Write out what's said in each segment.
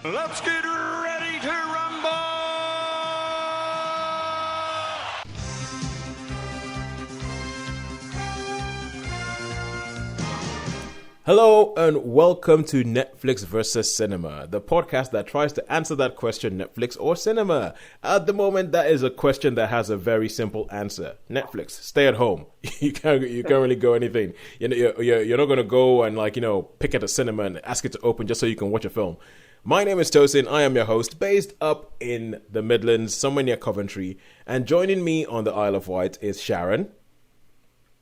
Let's get ready to rumble! Hello and welcome to Netflix versus Cinema, the podcast that tries to answer that question, Netflix or cinema. At the moment, that is a question that has a very simple answer. Netflix, stay at home. You can't really go anything. You're not going to go and pick at a cinema and ask it to open just so you can watch a film. My name is Tosin. I am your host, based up in the Midlands, somewhere near Coventry. And joining me on the Isle of Wight is Sharon.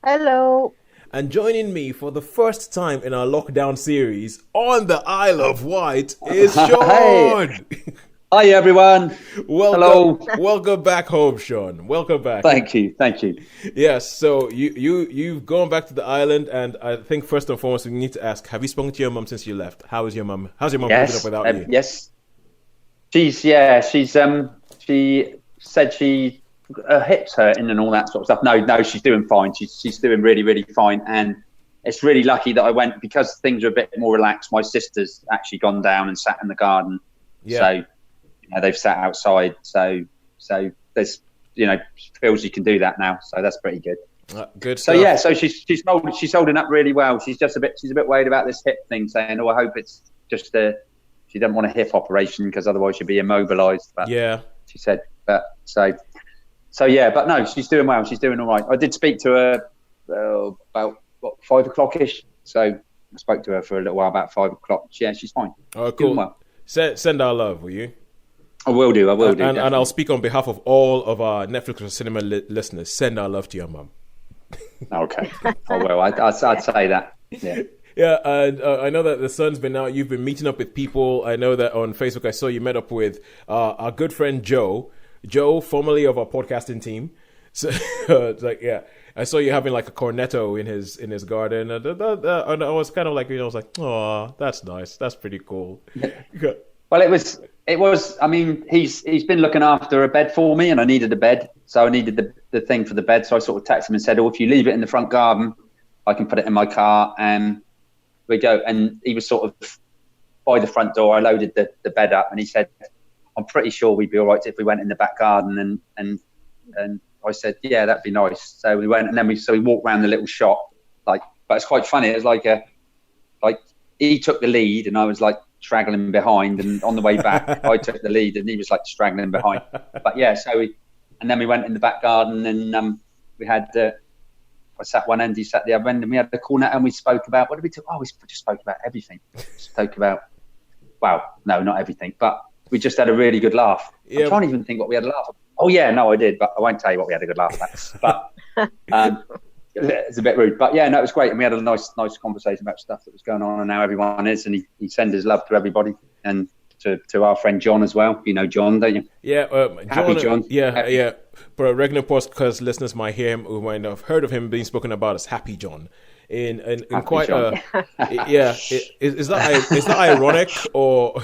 Hello. And joining me for the first time in our lockdown series on the Isle of Wight is Shaun. Hey. Hi, everyone. Hello. Welcome back home, Shaun. Welcome back. Thank you. Yes, so you've gone back to the island, and I think first and foremost we need to ask: have you spoken to your mum since you left? How's your mum? How's your mum keeping up without you? Yes. She said her hips hurting and all that sort of stuff. No, she's doing fine. She's doing really, really fine, and it's really lucky that I went because things are a bit more relaxed. My sister's actually gone down and sat in the garden, so they've sat outside. So there's feels you can do that now. So that's pretty good. Good stuff. So she's holding up really well. She's a bit worried about this hip thing, saying, "Oh, I hope it's just she doesn't want a hip operation because otherwise she'd be immobilised." But she said, but but no, she's doing well. She's doing all right. I did speak to her about 5 o'clock-ish. So I spoke to her for a little while, about 5 o'clock. Yeah, she's fine. Oh, cool. Well. Send our love, will you? I will do. And I'll speak on behalf of all of our Netflix or cinema listeners. Send our love to your mum. Okay. I will. I'd say that. Yeah. Yeah, and I know that the sun's been out. You've been meeting up with people. I know that on Facebook I saw you met up with our good friend Joe, formerly of our podcasting team. So I saw you having like a cornetto in his garden, and I was kind of like, I was like, oh, that's nice. That's pretty cool. Well, it was. I mean, he's been looking after a bed for me, and I needed a bed, so I needed the thing for the bed. So I sort of texted him and said, "Oh, if you leave it in the front garden, I can put it in my car." And we go. And he was sort of by the front door. I loaded the bed up, and he said, "I'm pretty sure we'd be all right if we went in the back garden." And I said, "Yeah, that'd be nice." So we went, and then we walked around the little shop. But it's quite funny. It was like he took the lead, and I was like straggling behind, and on the way back I took the lead and he was like straggling behind. But yeah, and then we went in the back garden, and we had I sat one end, he sat the other end, and we had the corner, and we spoke about, what did we talk? We just spoke about everything. Spoke about, no, not everything, but we just had a really good laugh. I'm trying to even think what we had a laugh at. Oh yeah, no, I did, but I won't tell you what we had a good laugh at. But it's a bit rude, but yeah, no, it was great, and we had a nice conversation about stuff that was going on and how everyone is, and he sends his love to everybody, and to our friend John as well. You know John, don't you? Yeah, Happy John. Yeah. For regular podcast listeners might hear him, who might have heard of him being spoken about as Happy John. In quite John. Is that ironic or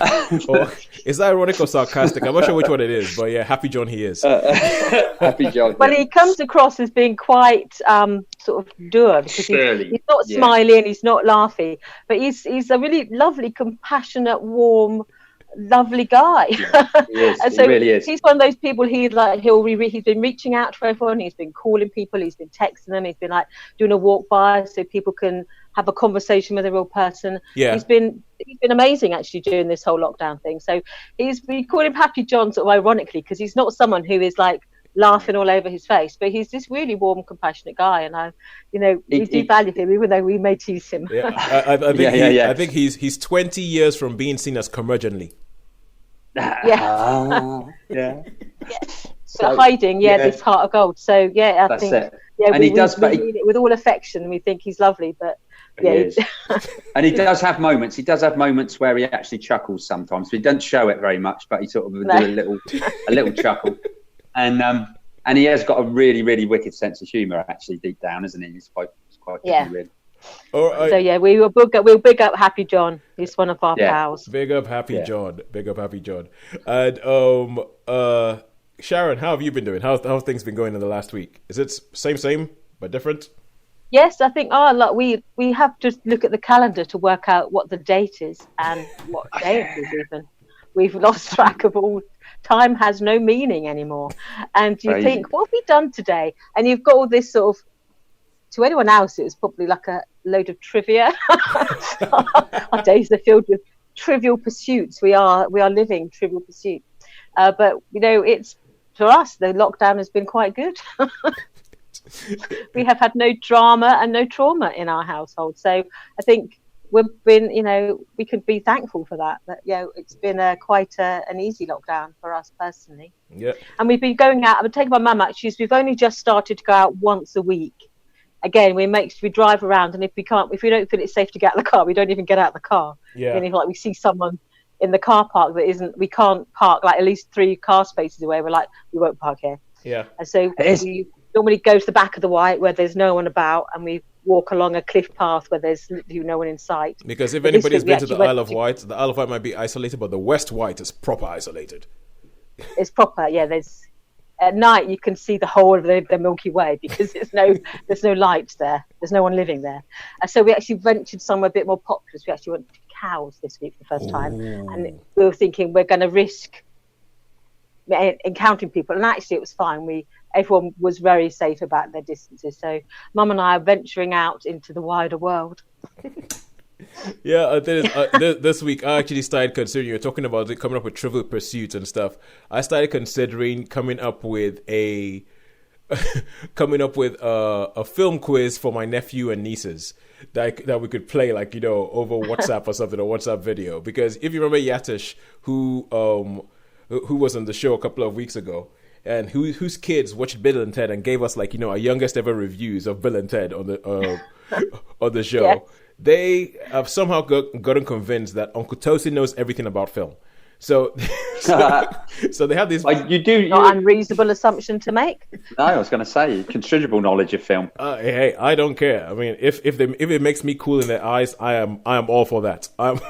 is that ironic or sarcastic? I'm not sure which one it is, but yeah, Happy John he is. Happy John. Well, he comes across as being quite sort of dour, because he's not smiley and he's not laughy, but he's a really lovely, compassionate, warm, lovely guy. Yeah, he is. And so he really is. He's one of those people. He's been reaching out to everyone. He's been calling people. He's been texting them. He's been like doing a walk by so people can have a conversation with a real person. Yeah. He's been amazing actually during this whole lockdown thing. So we call him Happy John sort of ironically, because he's not someone who is like laughing all over his face, but he's this really warm, compassionate guy, and we do value him, even though we may tease him. Yeah, I think he's 20 years from being seen as curmudgeonly. Yeah. Yeah. So hiding, this heart of gold. So I that's think it. Yeah, and he does, we mean it with all affection, and we think he's lovely, but yeah. And he does have moments. He does have moments where he actually chuckles sometimes. He doesn't show it very much, but he sort of do a little chuckle. And he has got a really, really wicked sense of humour, actually, deep down, isn't he? He's quite really. So yeah, we'll big up Happy John. He's one of our pals. Big up Happy John. Big up Happy John. And Sharon, how have you been doing? How's things been going in the last week? Is it same but different? Yes, I think we have to look at the calendar to work out what the date is and what day it is even. we've lost track of all. Time has no meaning anymore. And you think, what have we done today? And you've got all this sort of, to anyone else, it was probably like a load of trivia. Our days are filled with trivial pursuits. We are living trivial pursuits. But, it's, for us, the lockdown has been quite good. We have had no drama and no trauma in our household. So I think we've been, we could be thankful for that. But it's been quite an easy lockdown for us personally. Yeah. And we've been going out. I'm taking my mum actually. We've only just started to go out once a week. Again, we drive around, and if we don't feel it's safe to get out of the car, we don't even get out of the car. Yeah. And if we see someone in the car park we can't park like at least 3 car spaces away, we're like, we won't park here. Yeah. And so we normally go to the back of the white where there's no one about, and we walk along a cliff path where there's literally no one in sight. Because if anybody's been to the Isle of Wight, the Isle of Wight might be isolated, but the West Wight is proper isolated. It's proper, yeah. At night you can see the whole of the Milky Way because there's no light there. There's no one living there. And so we actually ventured somewhere a bit more populous. We actually went to Cows this week for the first time, and we were thinking we're going to risk encountering people, and actually it was fine. Everyone was very safe about their distances. So Mum and I are venturing out into the wider world. Yeah, this week I actually started considering, you're talking about coming up with trivial pursuits and stuff. I started considering coming up with a film quiz for my nephew and nieces that we could play over WhatsApp or something, or WhatsApp video. Because if you remember Yatish, who was on the show a couple of weeks ago, and whose kids watched Bill and Ted and gave us our youngest ever reviews of Bill and Ted on the show. Yeah. They have somehow gotten convinced that Uncle Tosin knows everything about film. So they have this. Not unreasonable assumption to make. No, I was going to say considerable knowledge of film. Hey, I don't care. I mean, if it makes me cool in their eyes, I am all for that. I'm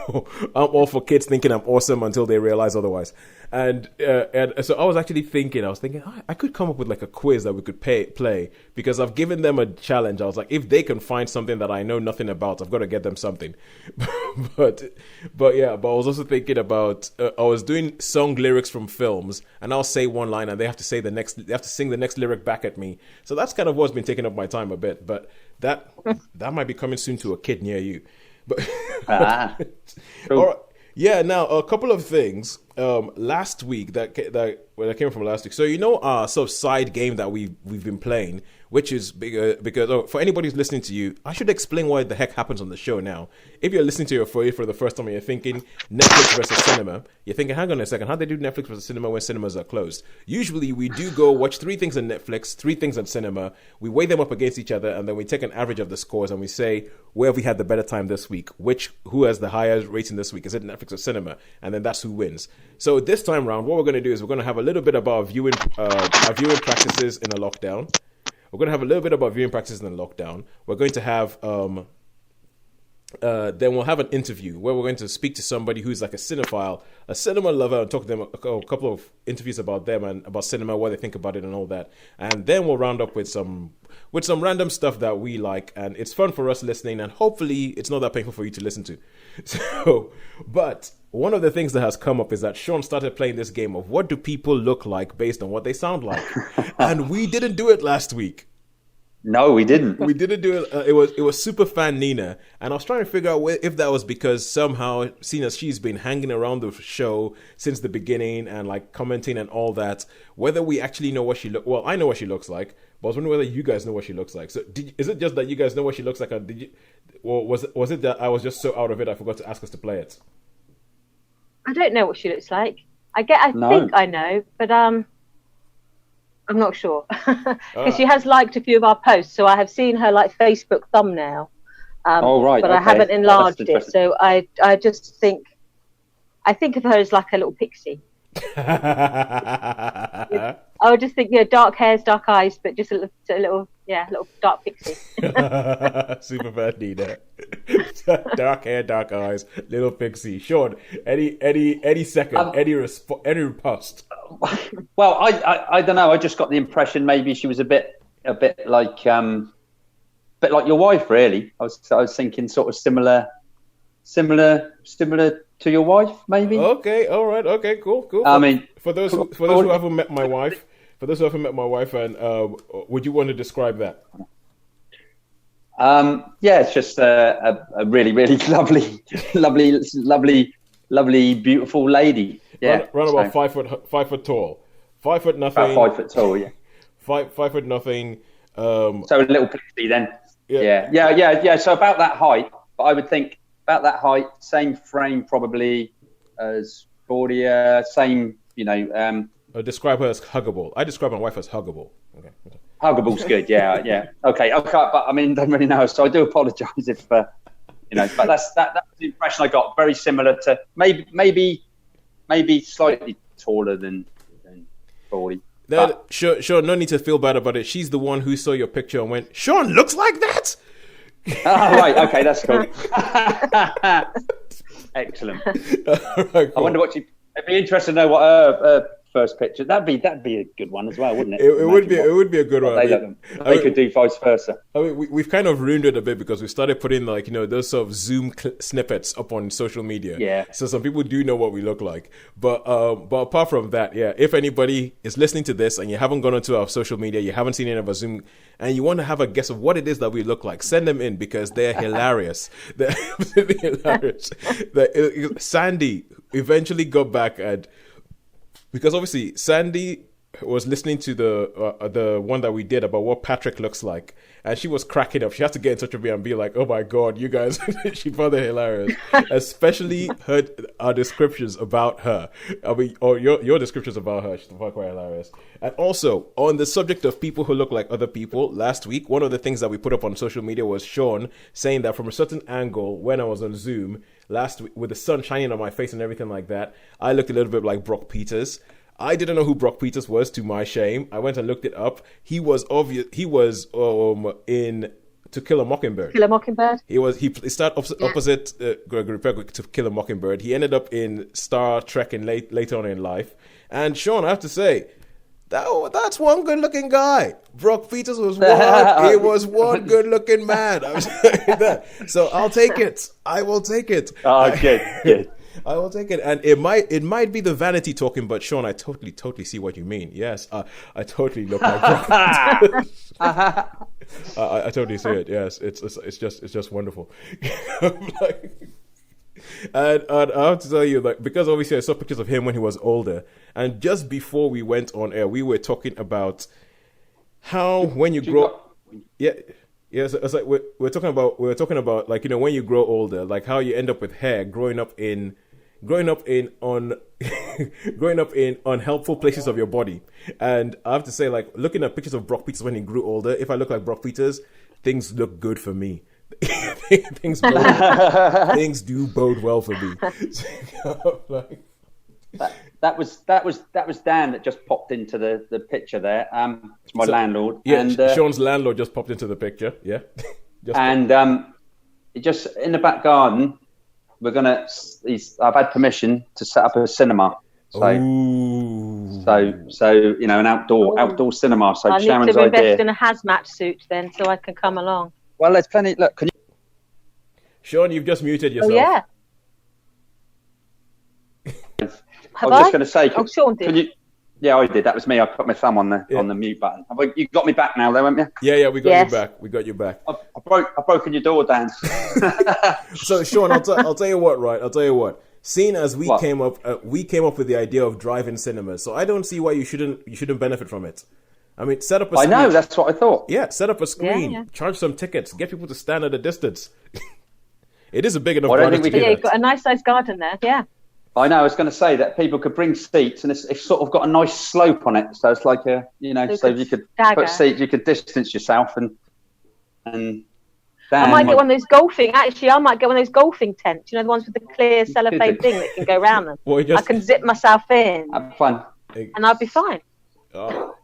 all for kids thinking I'm awesome until they realize otherwise. And so I was thinking, I could come up with a quiz that we could play, because I've given them a challenge. I was like, if they can find something that I know nothing about, I've got to get them something. but I was also thinking about I was doing song lyrics from films, and I'll say one line and they have to sing the next lyric back at me. So that's kind of what's been taking up my time a bit. But that might be coming soon to a kid near you. But cool. All right. Yeah, now a couple of things last week that came from last week. So our sort of side game that we've been playing, which is because for anybody who's listening to you, I should explain what the heck happens on the show now. If you're listening to it for the first time and you're thinking Netflix versus cinema, you're thinking, hang on a second, how do they do Netflix versus cinema when cinemas are closed? Usually we do go watch 3 things on Netflix, 3 things on cinema, we weigh them up against each other, and then we take an average of the scores and we say, where have we had the better time this week? Who has the higher rating this week? Is it Netflix or cinema? And then that's who wins. So this time round, what we're going to do is we're going to have a little bit about our viewing practices in a lockdown. We're going to have a little bit about viewing practices in a lockdown. We're going to have then we'll have an interview where we're going to speak to somebody who's like a cinephile, a cinema lover, and talk to them a couple of interviews about them and about cinema, what they think about it and all that. And then we'll round up with some random stuff that we like, and it's fun for us listening, and hopefully it's not that painful for you to listen to. So, but one of the things that has come up is that Shaun started playing this game of what do people look like based on what they sound like. And we didn't do it last week. No, we didn't. We didn't do it. It was super fan Nina, and I was trying to figure out if that was because somehow, seeing as she's been hanging around the show since the beginning and like commenting and all that, whether we actually know what she looks. Well, I know what she looks like, but I was wondering whether you guys know what she looks like. So, is it just that you guys know what she looks like, or was it that I was just so out of it I forgot to ask us to play it? I don't know what she looks like. I think I know, but I'm not sure. Because she has liked a few of our posts, so I have seen her like Facebook thumbnail. Right. But okay. I haven't enlarged it, so I just think of her as like a little pixie. I would just think, dark hairs, dark eyes, but just a little dark pixie. Super bad, Nina. Dark hair, dark eyes, little pixie. Shaun, any second, any riposte? Well, I don't know. I just got the impression maybe she was a bit like your wife, really. I was thinking sort of similar to your wife, maybe. Okay, all right, okay, cool. For those who haven't met my wife, and would you want to describe that? It's just a really, really lovely, beautiful lady. Yeah, round about 5 foot tall, 5 foot nothing. About 5 foot tall, yeah. 5 foot nothing. So a little pixie then. Yeah. So about that height, but I would think about that height, same frame probably as Claudia, same. Describe her as huggable. I describe my wife as huggable. Okay. Huggable's good. Yeah. Okay. But I mean, don't really know. So I do apologise if but that's the impression I got. Very similar to maybe slightly taller than Claudia. No, sure. No need to feel bad about it. She's the one who saw your picture and went, "Shaun looks like that." Right. Okay, that's cool. Excellent. Right, cool. I wonder what I'd be interested to know what her first picture. That'd be a good one as well, wouldn't it? It would be a good one. They could do vice versa. I mean, we've kind of ruined it a bit because we started putting those sort of Zoom snippets up on social media. Yeah. So some people do know what we look like, but apart from that, yeah. If anybody is listening to this and you haven't gone onto our social media, you haven't seen any of our Zoom, and you want to have a guess of what it is that we look like, send them in because they're hilarious. They're absolutely hilarious. Sandy eventually got back and. Because obviously Sandy was listening to the one that we did about what Patrick looks like, and she was cracking up. She had to get in touch with me and be like, "Oh my god, you guys!" She found it hilarious, especially our descriptions about her. I mean, or your descriptions about her. She's quite hilarious. And also on the subject of people who look like other people, last week one of the things that we put up on social media was Shaun saying that from a certain angle when I was on Zoom last week with the sun shining on my face and everything like that, I looked a little bit like Brock Peters. I didn't know who Brock Peters was, to my shame. I went and looked it up. He was in To Kill a Mockingbird. He started opposite Gregory Peck To Kill a Mockingbird. He ended up in Star Trek and later on in life. And Shaun, I have to say, that's one good-looking guy. Brock Peters was one. He was one good-looking man. I'm saying that. So I'll take it. I will take it. Oh, good. I will take it, and it might be the vanity talking, but Shaun, I totally see what you mean. Yes, I totally look like Brock Peters. I totally see it. Yes, it's just wonderful. And I have to tell you, because obviously I saw pictures of him when he was older, and just before we went on air, we were talking about how when you grow, Yes, it's like we're talking about when you grow older, like how you end up with hair growing up in unhelpful places of your body. And I have to say, like, looking at pictures of Brock Peters when he grew older, if I look like Brock Peters, things look good for me. things do bode well for me. That was Dan that just popped into the picture there. It's my landlord. Yeah, and Shaun's landlord just popped into the picture. Yeah. Just in the back garden, I've had permission to set up a cinema. So an outdoor cinema. So I Sharon's need to invest idea. in a hazmat suit then, so I can come along. Well, there's plenty. Look, can you? Shaun, you've just muted yourself. Oh yeah. I was just going to say. Shaun did. Can you? Yeah, I did. That was me. I put my thumb on the mute button. You got me back now, though, haven't you? Yeah, we got you back. We got you back. I've broken your door, Dan. So, Shaun, I'll tell you what, right? I'll tell you what. Seeing as we came up with the idea of drive-in cinemas, so I don't see why you shouldn't benefit from it. I mean, set up a screen. I know, that's what I thought. Yeah, set up a screen, charge some tickets, get people to stand at a distance. It is a big enough garden to do that. You've got a nice sized garden there, yeah. I know. I was going to say that people could bring seats, and it's sort of got a nice slope on it, so it's like so you could put seats, you could distance yourself, and I might get one of those golfing. Actually, I might get one of those golfing tents. You know, the ones with the clear cellophane thing that can go around them. I can zip myself in. Have fun, and I'll be fine. Oh,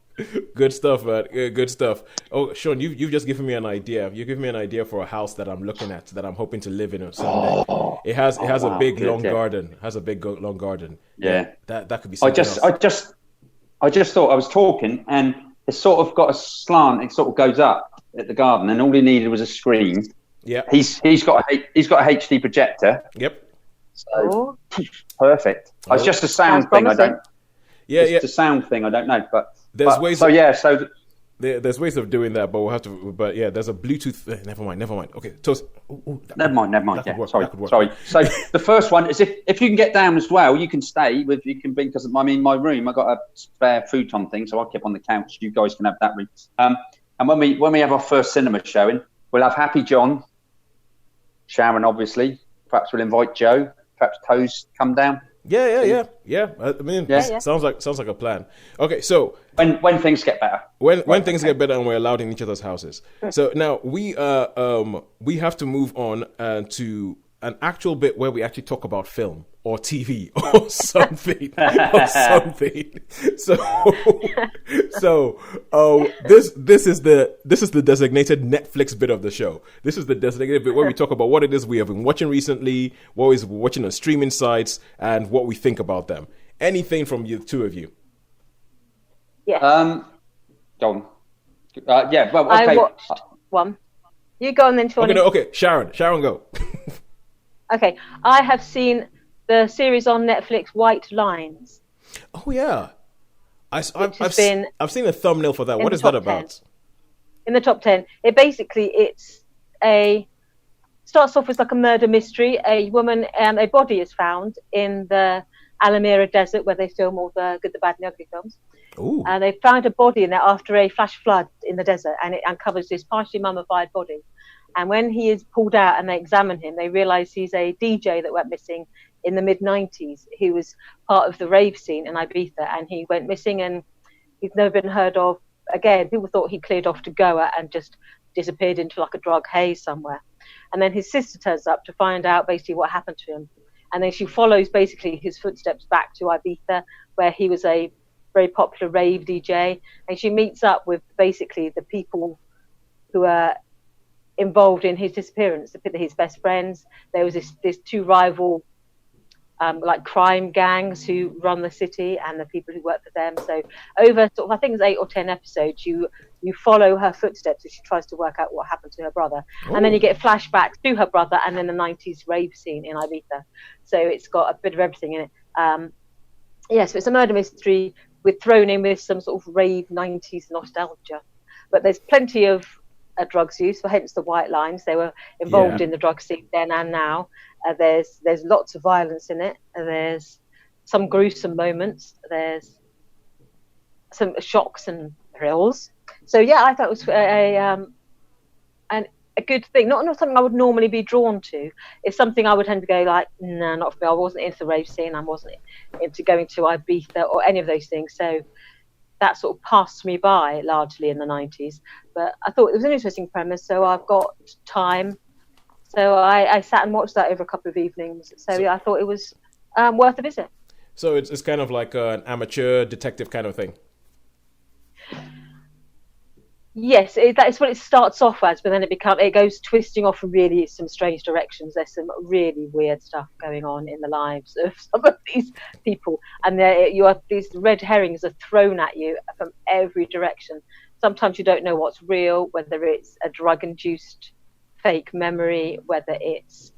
good stuff, man. Good stuff. Oh, Shaun, you've just given me an idea. You give me an idea for a house that I'm looking at, that I'm hoping to live in someday. It has a big long garden. It has a big long garden. Yeah, that could be something else. I just thought I was talking, and it's sort of got a slant. It sort of goes up at the garden, and all he needed was a screen. Yeah, he's got a HD projector. Yep. So perfect. It's just a sound Sounds thing. I promising. don't. Yeah, It's yeah. the sound thing. I don't know, but There's ways. So yeah, so. There's ways of doing that, but we'll have to. But yeah, there's a Bluetooth. Never mind. Okay, Tosin. Never mind. That Yeah, could work, sorry, that could work. sorry. So the first one is if you can get down as well, you can stay with. You can bring because I mean my room. I got a spare futon thing, so I'll keep on the couch. You guys can have that room. And when we have our first cinema showing, we'll have Happy John, Sharon, obviously. Perhaps we'll invite Joe. Perhaps Toes come down. Yeah. I mean, Yeah. sounds like a plan. Okay, so When things get better. when things get better and we're allowed in each other's houses. So now we have to move on to an actual bit where we actually talk about film or TV or something So this is the designated Netflix bit of the show. This is the designated bit where we talk about what it is we have been watching recently, what we're watching on streaming sites, and what we think about them. Anything from you, two of you? Yes. John. Yeah. Well, okay. I watched one. You go on then, Shaun. Okay. Sharon, go. Okay, I have seen the series on Netflix, White Lines. Oh yeah, I've been seen a thumbnail for that. What is that about? In the top 10, starts off with like a murder mystery. A woman, a body is found in the Alameda Desert where they film all the Good, the Bad, and the Ugly films. Ooh. And they found a body in there after a flash flood in the desert, and it uncovers this partially mummified body. And when he is pulled out and they examine him, they realise he's a DJ that went missing in the mid-90s. He was part of the rave scene in Ibiza, and he went missing and he's never been heard of again. People thought he cleared off to Goa and just disappeared into like a drug haze somewhere. And then his sister turns up to find out basically what happened to him. And then she follows basically his footsteps back to Ibiza, where he was a very popular rave DJ. And she meets up with basically the people who are involved in his disappearance, his best friends. There was this two rival like crime gangs who run the city and the people who work for them. So over sort of, I think it's 8 or 10 episodes, you follow her footsteps as she tries to work out what happened to her brother. Ooh. And then you get flashbacks to her brother and then the 90s rave scene in Ibiza. So it's got a bit of everything in it. So it's a murder mystery thrown in with some sort of rave 90s nostalgia. But there's plenty of drugs use, hence the White Lines. They were involved in the drug scene then and now. There's lots of violence in it. There's some gruesome moments. There's some shocks and thrills. So yeah, I thought it was a good thing. Not something I would normally be drawn to. It's something I would tend to go like, no, not for me. I wasn't into the rave scene. I wasn't into going to Ibiza or any of those things. So that sort of passed me by largely in the 90s. But I thought it was an interesting premise, so I've got time. So I sat and watched that over a couple of evenings. So yeah, I thought it was worth a visit. So it's kind of like an amateur detective kind of thing. Yes, that's what it starts off as, but then it goes twisting off in really some strange directions. There's some really weird stuff going on in the lives of some of these people, and these red herrings are thrown at you from every direction. Sometimes you don't know what's real, whether it's a drug-induced fake memory, whether it's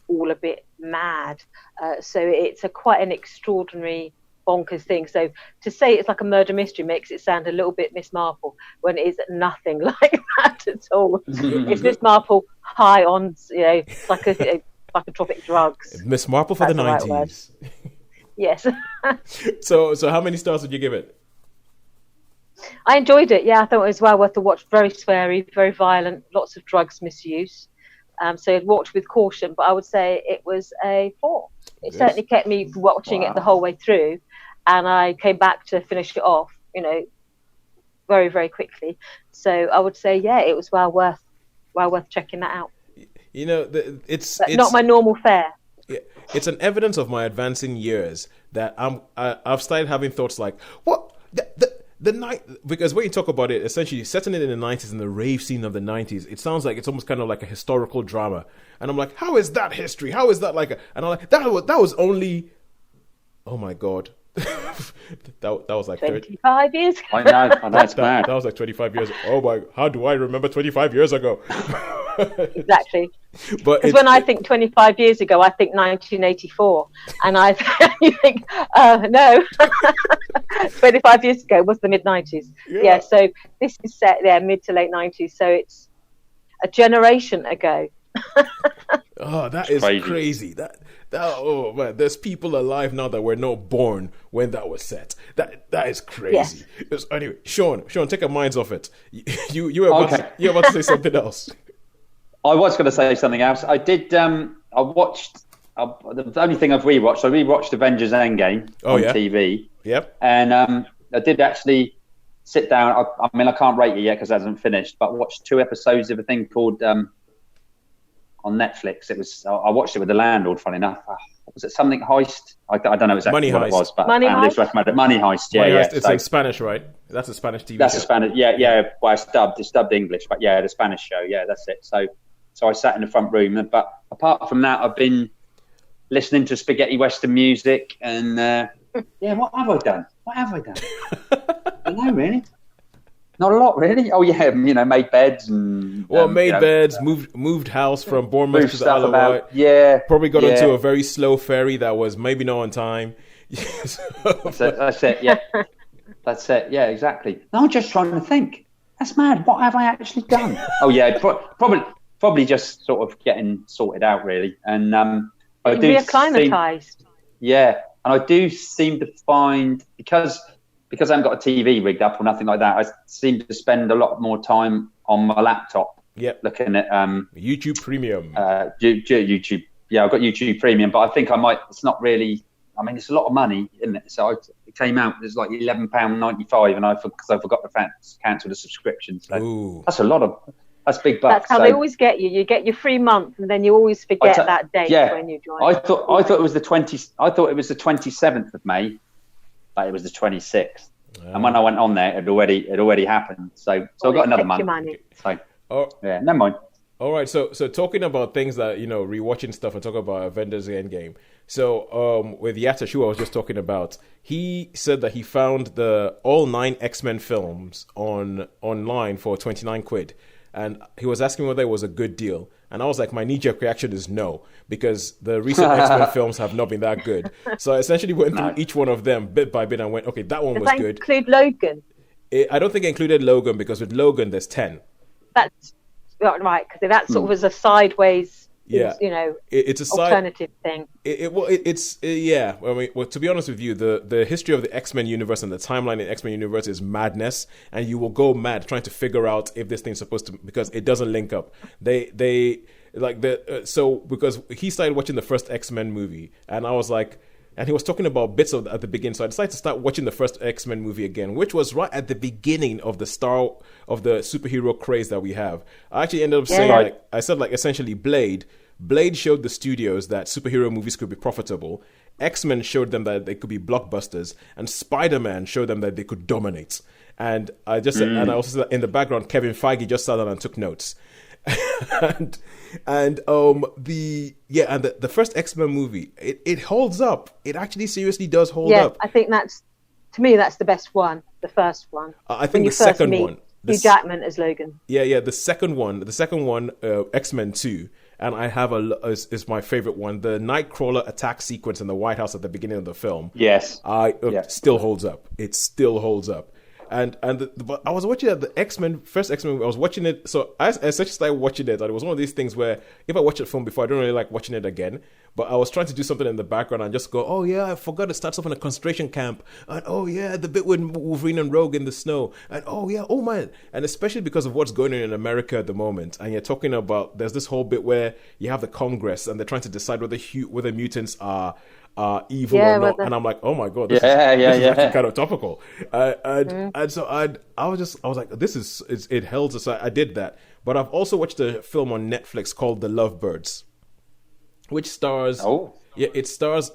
all a bit mad. So it's quite an extraordinary, bonkers thing. So to say it's like a murder mystery makes it sound a little bit Miss Marple when it is nothing like that at all. It's Miss Marple high on, psychotropic drugs. Miss Marple for the 90s. Yes. So how many stars would you give it? I enjoyed it. Yeah, I thought it was well worth the watch. Very sweary, very violent, lots of drugs misuse. So watch with caution, but I would say it was a 4. It certainly kept me watching it the whole way through, and I came back to finish it off, very, very quickly. So I would say, yeah, it was well worth checking that out. It's not my normal fare. It's an evidence of my advancing years that I've started having thoughts like, what the night, because when you talk about it, essentially setting it in the 90s, in the rave scene of the 90s, it sounds like it's almost kind of like a historical drama. And I'm like, how is that history? How is that and I'm like, that was only, oh my God. that was like 25 years ago. I know, it's mad. That was like 25 years. Oh my, how do I remember 25 years ago? exactly. But Because when I think 25 years ago, I think 1984, and you think, no, 25 years ago was the mid 90s. Yeah. So this is set there mid to late 90s. So it's a generation ago. Oh, that is crazy. That oh man, there's people alive now that were not born when that was set. That is crazy. Yes. Anyway, Shaun, take our minds off it. You were about to say something else. I was going to say something else. I did. I watched. The only thing I've rewatched. I rewatched Avengers Endgame on TV. Yep. And I did actually sit down. I mean, I can't rate it yet because it hasn't finished. But I watched 2 episodes of a thing called on Netflix. It was. I watched it with the landlord. Funny enough, was it something heist? I don't know exactly what it was, but Money Heist. Recommended it. Money Heist. Yeah, Money yeah. Heist. It's in Spanish, right? That's a Spanish TV. That's show. a Spanish. Yeah. Well, it's dubbed English, but yeah, the Spanish show. Yeah, that's it. So I sat in the front room, but apart from that, I've been listening to spaghetti western music, and what have I done? I don't know, really. Not a lot, really. Oh yeah, made beds and beds, moved house from Bournemouth to the Isle of Wight. Yeah, probably got onto a very slow ferry that was maybe not on time. That's it. Yeah, that's it. Yeah, exactly. No, I'm just trying to think. That's mad. What have I actually done? Oh yeah, probably just sort of getting sorted out, really. And I do reacclimatized. Yeah, and I do seem to find because I haven't got a TV rigged up or nothing like that, I seem to spend a lot more time on my laptop. Yep. Looking at YouTube Premium. YouTube. Yeah, I've got YouTube Premium, but I think I might. It's not really. I mean, it's a lot of money, isn't it? So it came out. It's like £11.95, and because I forgot to cancel the subscription. So that's a lot of. That's big bucks. That's how they always get you. You get your free month, and then you always forget that date when you join. I thought it was the 20th. I thought it was the 27th of May, but it was the 26th. And when I went on there, it had already happened. So I got another month. So never mind. All right. So talking about things that rewatching stuff and talking about Avengers Endgame. So with Yatta, who I was just talking about, he said that he found all 9 X-Men films online for 29 quid. And he was asking whether it was a good deal. And I was like, my knee-jerk reaction is no, because the recent X-Men films have not been that good. So I essentially went through each one of them bit by bit and went, okay, that one was good. Does that include Logan? I don't think it included Logan, because with Logan, there's 10. That's right, because that sort of was a sideways, it's a alternative thing. I mean, to be honest with you, the history of the X-Men universe and the timeline in the X-Men universe is madness, and you will go mad trying to figure out if this thing's supposed to, because it doesn't link up. Because he started watching the first X-Men movie, and I was like, and he was talking about bits at the beginning, so I decided to start watching the first X-Men movie again, which was right at the beginning of the superhero craze that we have. I actually ended up saying, essentially Blade showed the studios that superhero movies could be profitable. X-Men showed them that they could be blockbusters, and Spider-Man showed them that they could dominate. And I just and I also said that in the background, Kevin Feige just sat down and took notes. The first X-Men movie, it holds up. It actually seriously does hold up. I think that's the best one, the first one. I think the second one, Hugh Jackman as Logan. Yeah, the second one, X-Men 2. And I have is my favorite one. The Nightcrawler attack sequence in the White House at the beginning of the film. Yes, still holds up. It still holds up. But I was watching the first X-Men. I was watching it, so I essentially started watching it. And it was one of these things where if I watch a film before, I don't really like watching it again. But I was trying to do something in the background and just go, oh yeah, I forgot it starts off in a concentration camp. And oh yeah, the bit with Wolverine and Rogue in the snow. And oh yeah, oh man. And especially because of what's going on in America at the moment. And you're talking about, there's this whole bit where you have the Congress and they're trying to decide whether mutants are evil or not, and I'm like, oh my god, this is actually kind of topical. And so I was like, it held us. I did that, but I've also watched a film on Netflix called The Lovebirds, which stars it stars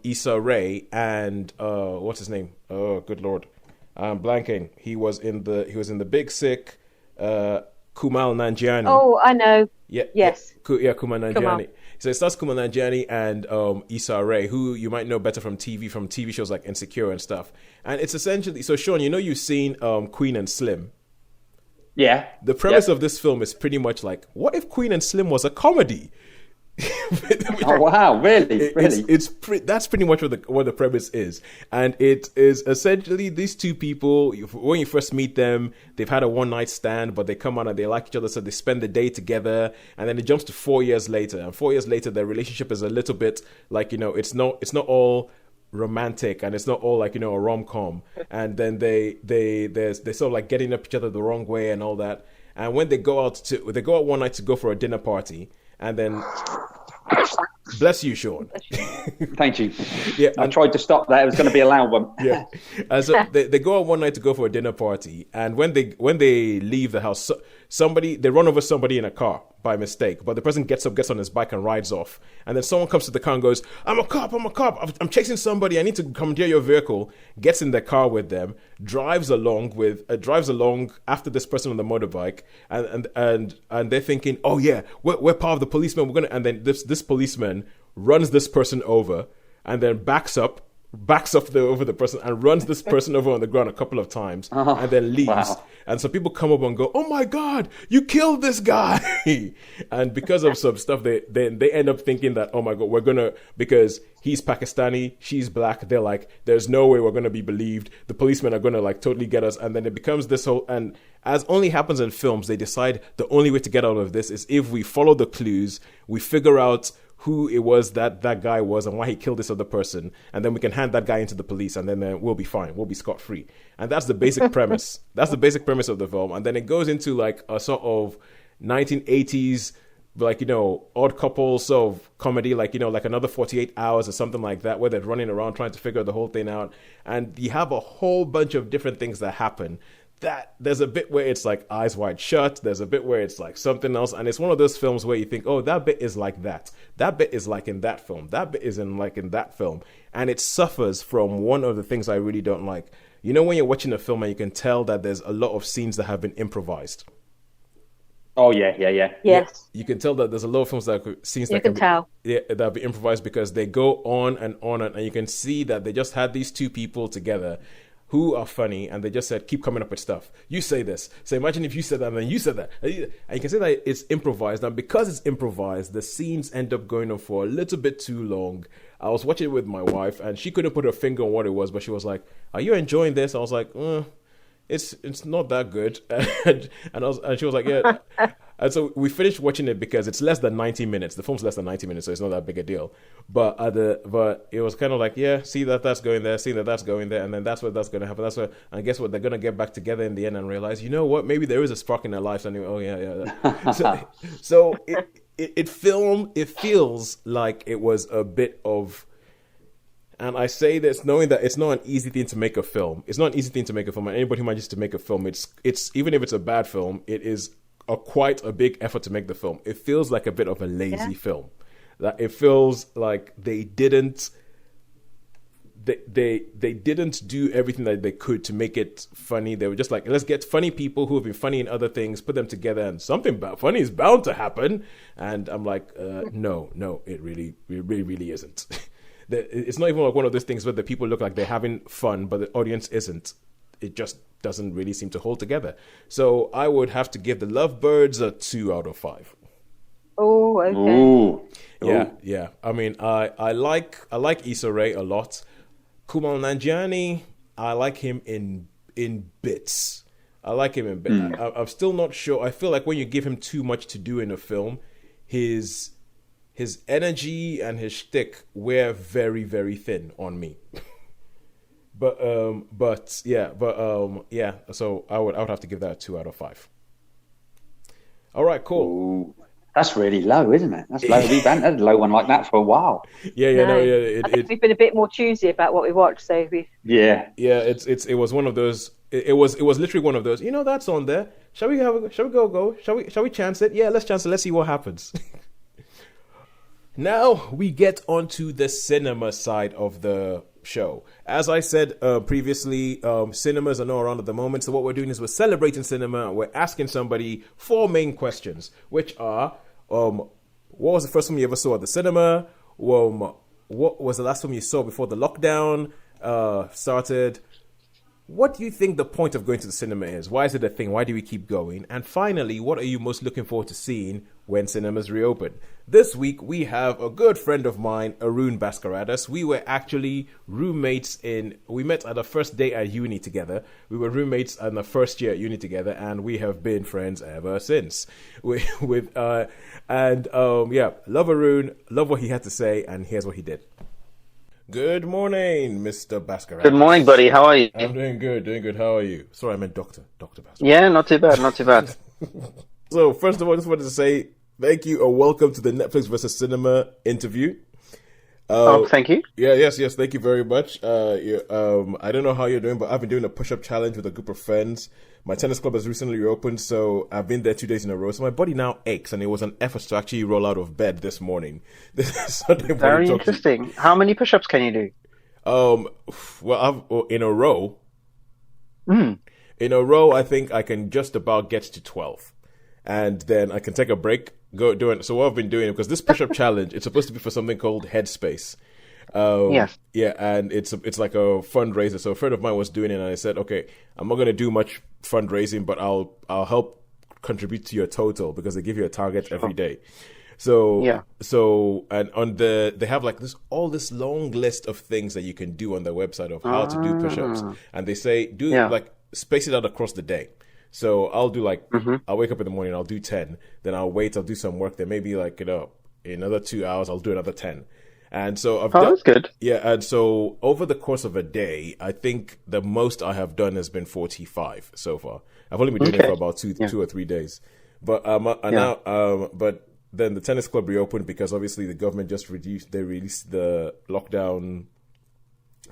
Issa Rae and what's his name? Oh good lord, I'm blanking. He was in the Big Sick. Kumail Nanjiani. Oh, I know. Yes. Kumail Nanjiani. So it stars Kumail Nanjiani and Issa Rae, who you might know better from TV shows like Insecure and stuff. And it's essentially, so Shaun, you've seen Queen and Slim. Yeah. The premise of this film is pretty much like, what if Queen and Slim was a comedy? Oh wow! Really? That's pretty much what the premise is, and it is essentially these two people. When you first meet them, they've had a one-night stand, but they come out and they like each other, so they spend the day together, and then it jumps to 4 years later, and 4 years later, their relationship is a little bit like, it's not all romantic, and it's not all like, a rom-com, and then they sort of like getting up each other the wrong way and all that, and when they go out one night to go for a dinner party. And then, bless you, Shaun. Thank you. Yeah, I tried to stop that. It was going to be a loud one. Yeah. And so they go out one night to go for a dinner party, and when they leave the house, they run over somebody in a car by mistake, but the person gets on his bike and rides off, and then someone comes to the car and goes, I'm a cop, I'm chasing somebody, I need to commandeer your vehicle, gets in the car with them, drives along after this person on the motorbike, and they're thinking, oh yeah, we're part of the policeman, and then this policeman runs this person over, and then backs up over the person and runs this person over on the ground a couple of times, and then leaves. Wow. And so people come up and go, oh my God, you killed this guy. And because of some stuff, they end up thinking that, oh my God, because he's Pakistani, she's black, they're like, there's no way we're going to be believed. The policemen are going to like totally get us. And then it becomes this whole, and as only happens in films, they decide the only way to get out of this is if we follow the clues, we figure out who it was that guy was and why he killed this other person, and then we can hand that guy into the police, and then we'll be fine, we'll be scot-free. And that's the basic premise. That's the basic premise of the film. And then it goes into like a sort of 1980s, like, odd couple sort of comedy, like, like Another 48 Hours or something like that, where they're running around trying to figure the whole thing out. And you have a whole bunch of different things that happen. That there's a bit where it's like Eyes Wide Shut, there's a bit where it's like something else, and it's one of those films where you think, oh, that bit is like that bit is like in that film, that bit is in that film, and it suffers from one of the things I really don't like. When you're watching a film and you can tell that there's a lot of scenes that have been improvised. Oh yeah. Yes. You can tell that there's a lot of films scenes that that be improvised, because they go on, and you can see that they just had these two people together who are funny, and they just said, keep coming up with stuff. You say this. So imagine if you said that, and then you said that. And you can say that it's improvised. And because it's improvised, the scenes end up going on for a little bit too long. I was watching it with my wife, and she couldn't put her finger on what it was, but she was like, are you enjoying this? I was like, it's not that good. and she was like, yeah. And so we finished watching it because it's less than 90 minutes. The film's less than 90 minutes, so it's not that big a deal. But it was kind of like, yeah, see that's going there, see that's going there, and then that's going to happen. And guess what? They're going to get back together in the end and realize, you know what? Maybe there is a spark in their lives. And oh yeah. So it feels like it was a bit of. And I say this knowing that it's not an easy thing to make a film. It's not an easy thing to make a film. And anybody who manages to make a film, it's even if it's a bad film, it is quite a big effort to make the film. It feels like a bit of a lazy film. That it feels like they didn't do everything that they could to make it funny. They were just like, let's get funny people who have been funny in other things, put them together, and something funny is bound to happen. And I'm like, no, it really isn't. It's not even like one of those things where the people look like they're having fun, but the audience isn't. It just doesn't really seem to hold together. So I would have to give the Lovebirds a 2 out of 5. Oh, okay. Ooh. Yeah. I mean, I like Issa Rae a lot. Kumail Nanjiani, I like him in bits. I'm still not sure. I feel like when you give him too much to do in a film, his energy and his shtick wear very, very thin on me. But yeah. So I would have to give that a 2 out of 5. All right, cool. Ooh, that's really low, isn't it? That's low. We've had a low one like that for a while. I think we've been a bit more choosy about what we watch. So it was one of those. It was literally one of those. That's on there. Shall we go? Shall we chance it? Yeah, let's chance it. Let's see what happens. Now we get onto the cinema side of the show. As I said previously, cinemas are not around at the moment, so what we're doing is we're celebrating cinema. We're asking somebody 4 main questions, which are, what was the first film you ever saw at the cinema? What was the last film you saw before the lockdown started? what do you think the point of going to the cinema is? Why is it a thing? Why do we keep going? And finally, what are you most looking forward to seeing when cinemas reopen? This week, we have a good friend of mine, Aroon Baskaradas. We were actually roommates we met at the first day at uni together. We were roommates in the first year at uni together, and we have been friends ever since. Love Aroon, love what he had to say, and here's what he did. Good morning, Mr. Baskaradas. Good morning, buddy. How are you? I'm doing good. How are you? Sorry, I meant Dr. Baskaradas. Yeah, not too bad. So, first of all, I just wanted to say thank you and welcome to the Netflix versus Cinema interview. Thank you. Yes, thank you very much. I don't know how you're doing, but I've been doing a push-up challenge with a group of friends. My tennis club has recently reopened, so I've been there 2 days in a row. So my body now aches, and it was an effort to actually roll out of bed this morning. Very interesting. How many push-ups can you do? In a row. In a row, I think I can just about get to 12. And then I can take a break, go do it. So what I've been doing, because this push-up challenge, it's supposed to be for something called Headspace. Yes. Yeah, and it's like a fundraiser. So a friend of mine was doing it, and I said, okay, I'm not going to do much fundraising, but I'll help contribute to your total, because they give you a target every day. So yeah. So and on they have like all this long list of things that you can do on their website of how to do push-ups, and they say like space it out across the day. So I'll do I'll wake up in the morning, I'll do 10, then I'll do some work, then maybe in another 2 hours I'll do another 10. And so that's good. Yeah, and so over the course of a day, I think the most I have done has been 45 so far. I've only been doing it for about 2 or 3 days. But but then the tennis club reopened because obviously the government just released the lockdown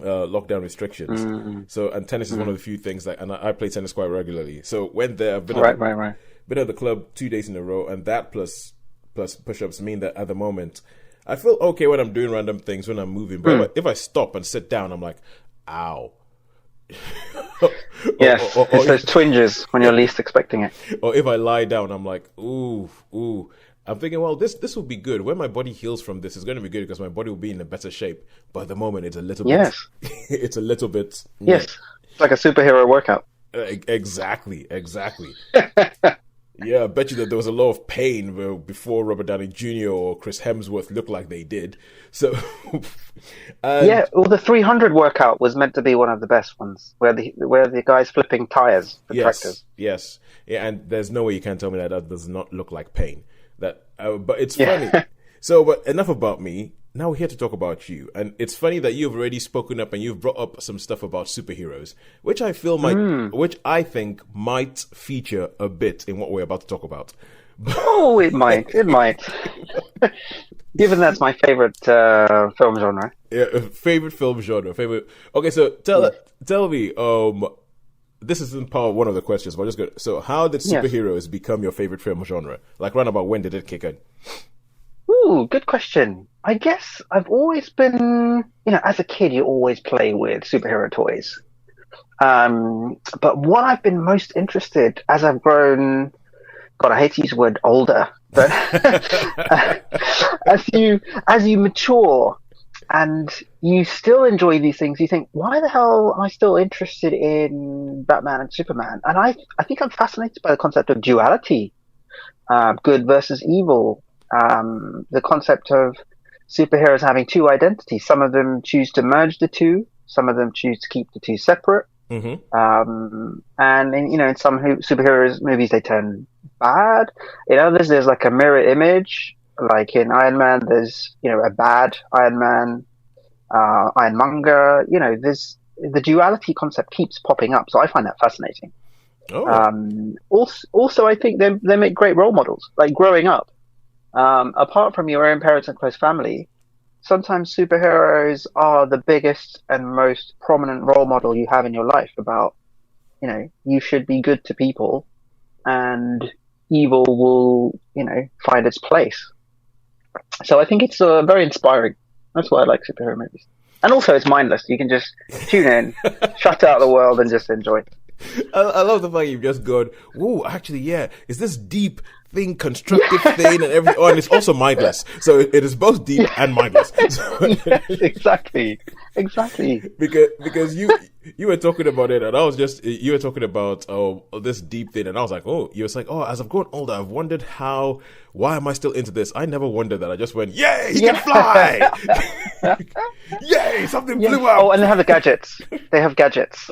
restrictions. So, and tennis is one of the few things and I play tennis quite regularly. So went there, I've been been at the club 2 days in a row, and that plus push-ups mean that at the moment I feel okay when I'm doing random things, when I'm moving. But if I stop and sit down, I'm like, ow. Yes, it's those twinges when you're least expecting it. Or if I lie down, I'm like, ooh. I'm thinking, well, this will be good. When my body heals from this, it's going to be good because my body will be in a better shape. But at the moment, it's a little bit... It's a little bit... Yes, it's like a superhero workout. Exactly. Yeah, I bet you that there was a lot of pain before Robert Downey Jr. or Chris Hemsworth looked like they did. So, the 300 workout was meant to be one of the best ones, where the guy's flipping tires for tractors. Yes, yeah, and there's no way you can tell me that does not look like pain. But it's funny. So, but enough about me. Now we're here to talk about you. And it's funny that you've already spoken up and you've brought up some stuff about superheroes, which I feel which I think might feature a bit in what we're about to talk about. Oh, it might. Given that's my favorite film genre. Yeah, favorite film genre. Okay, so tell me, this isn't part of one of the questions, but I'm just going. So, how did superheroes become your favorite film genre? Like, round about when did it kick in? Ooh, good question. I guess I've always been, as a kid, you always play with superhero toys. But what I've been most interested as I've grown, God, I hate to use the word older, but as you mature and you still enjoy these things, you think, why the hell am I still interested in Batman and Superman? And I think I'm fascinated by the concept of duality, good versus evil, the concept of superheroes having two identities. Some of them choose to merge the two, some of them choose to keep the two separate. Mm-hmm. And in some superheroes movies they turn bad. In others there's like a mirror image. Like in Iron Man, there's a bad Iron Man, Ironmonger. There's the duality concept keeps popping up, so I find that fascinating. Also, I think they make great role models. Like growing up, apart from your own parents and close family, sometimes superheroes are the biggest and most prominent role model you have in your life. About you should be good to people, and evil will find its place. So I think it's very inspiring. That's why I like superhero movies. And also it's mindless. You can just tune in, shut out the world and just enjoy it. I love the fact you've just gone, whoa, actually, yeah, is this deep thing, constructive thing and everything? Oh, and it's also mindless. So it is both deep and mindless. Yes, exactly. Because You were talking about it, and you were talking about this deep thing, and I was like, you was like, as I've grown older, I've wondered why am I still into this? I never wondered that. I just went, yay, he can fly! Yay, something flew up! Oh, and they have the gadgets. They have gadgets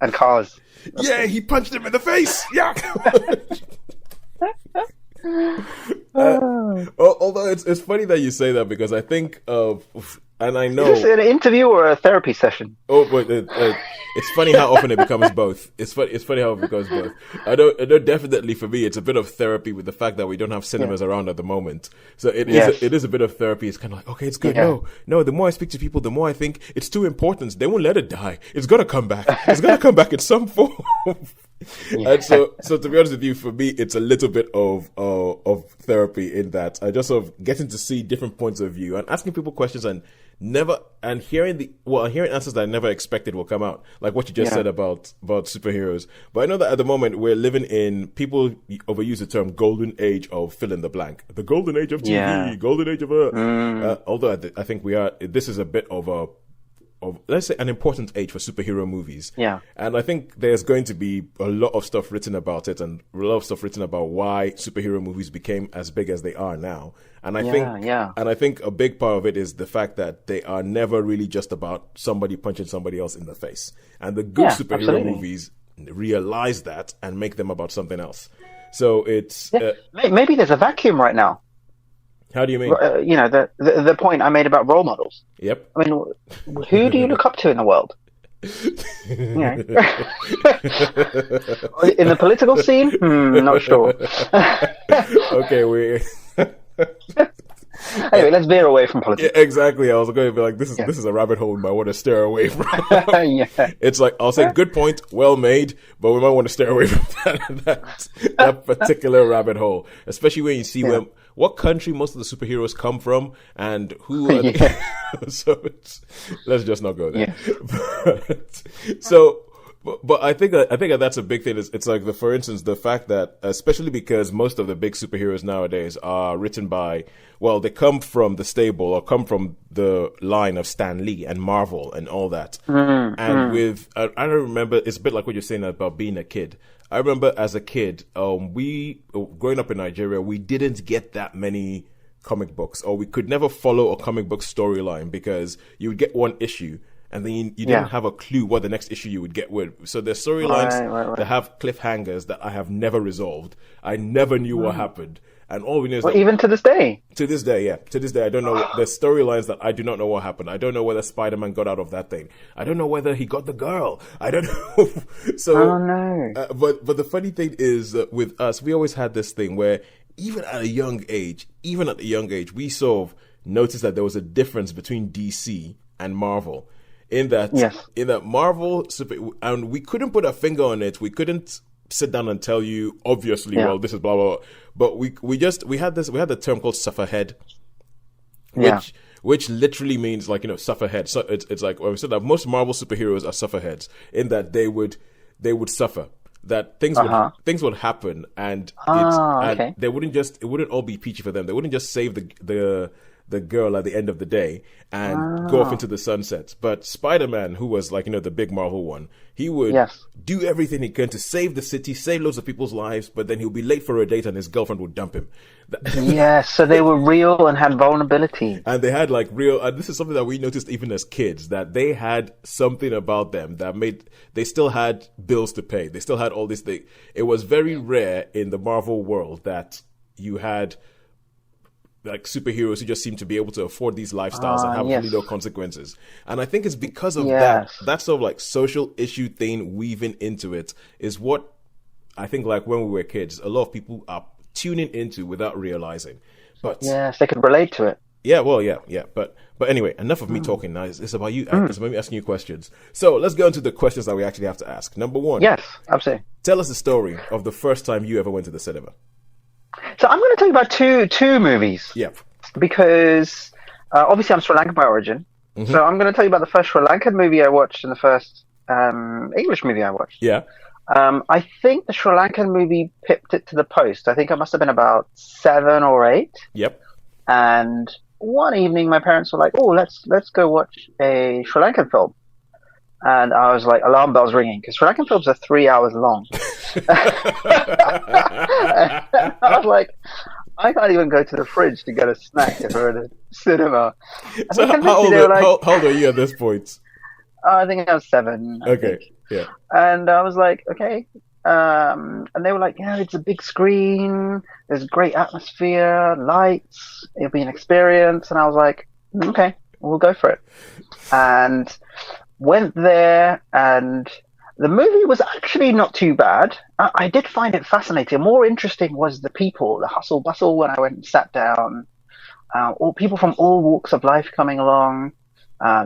and cars. Yay, he punched him in the face! Yeah! Although it's funny that you say that, because I think and I know, is this an interview or a therapy session? But it's funny how often it becomes both. It's funny how it becomes both. I know definitely for me it's a bit of therapy with the fact that we don't have cinemas around at the moment. So it is a bit of therapy. It's kind of like, okay, it's good. No, the more I speak to people, the more I think it's too important. They won't let it die. It's gonna come back. It's gonna come back in some form. And so to be honest with you, for me, it's a little bit of therapy in that I just sort of getting to see different points of view and asking people questions and hearing answers that I never expected will come out, like what you just said about superheroes. But I know that at the moment we're living in, people overuse the term golden age of fill in the blank, the golden age of TV, golden age of although I think this is a bit of let's say an important age for superhero movies. Yeah. And I think there's going to be a lot of stuff written about it and a lot of stuff written about why superhero movies became as big as they are now. And I think a big part of it is the fact that they are never really just about somebody punching somebody else in the face. And the good superhero movies realize that and make them about something else. So it's maybe there's a vacuum right now. How do you mean? The point I made about role models. Yep. I mean, who do you look up to in the world? In the political scene? Not sure. Okay, Anyway, let's veer away from politics. Yeah, exactly. I was going to be like, this is a rabbit hole we might want to steer away from. It's like, I'll say, good point, well made, but we might want to steer away from that particular rabbit hole, especially when you see what country most of the superheroes come from and who are so let's just not go there. But I think that's a big thing. It's like for instance, the fact that, especially because most of the big superheroes nowadays are written by, they come from the stable or come from the line of Stan Lee and Marvel and all that. I remember, it's a bit like what you're saying about being a kid. I remember as a kid, growing up in Nigeria, we didn't get that many comic books, or we could never follow a comic book storyline because you would get one issue and then you didn't have a clue what the next issue you would get with. So there's storylines that have cliffhangers that I have never resolved. I never knew what happened. And all we know is even to this day. To this day, I don't know. There's storylines that I do not know what happened. I don't know whether Spider-Man got out of that thing. I don't know whether he got the girl. I don't know. So, but the funny thing is that with us, we always had this thing where even at a young age, we sort of noticed that there was a difference between DC and Marvel. In that Marvel, and we couldn't put a finger on it. We couldn't sit down and tell you, obviously, this is blah, blah, blah. But we had the term called sufferhead, which literally means like, sufferhead. So it's like, when we said that most Marvel superheroes are sufferheads in that they would suffer. That things would happen and and it wouldn't all be peachy for them. They wouldn't just save the girl at the end of the day and go off into the sunset. But Spider-Man, who was like, the big Marvel one, he would do everything he can to save the city, save loads of people's lives, but then he'll be late for a date and his girlfriend would dump him. So they were real and had vulnerability. And they had like real, and this is something that we noticed even as kids, that they had something about them that they still had bills to pay. They still had all these things. It was very rare in the Marvel world that you had like superheroes who just seem to be able to afford these lifestyles and have really no consequences. And I think it's because of that sort of like social issue thing weaving into it is what I think, like when we were kids, a lot of people are tuning into without realizing. But they could relate to it. But anyway, enough of me talking now. It's about you. It's about me asking you questions. So let's go into the questions that we actually have to ask. Number one. Yes, absolutely. Tell us the story of the first time you ever went to the cinema. So I'm going to tell you about two movies. Yep. Because obviously I'm Sri Lankan by origin. Mm-hmm. So I'm going to tell you about the first Sri Lankan movie I watched and the first English movie I watched. Yeah. I think the Sri Lankan movie pipped it to the post. I think I must have been about 7 or 8. Yep. And one evening my parents were like, "Oh, let's go watch a Sri Lankan film." And I was like, alarm bells ringing, because Dragon films are 3 hours long. I was like, I can't even go to the fridge to get a snack if we're in a cinema. So how old are you at this point? I think I was 7. Okay, yeah. And I was like, okay. And they were like, yeah, it's a big screen. There's great atmosphere, lights. It'll be an experience. And I was like, okay, we'll go for it. And went there, and the movie was actually not too bad. I did find it fascinating. More interesting was the people, the hustle bustle when I went and sat down. All people from all walks of life coming along.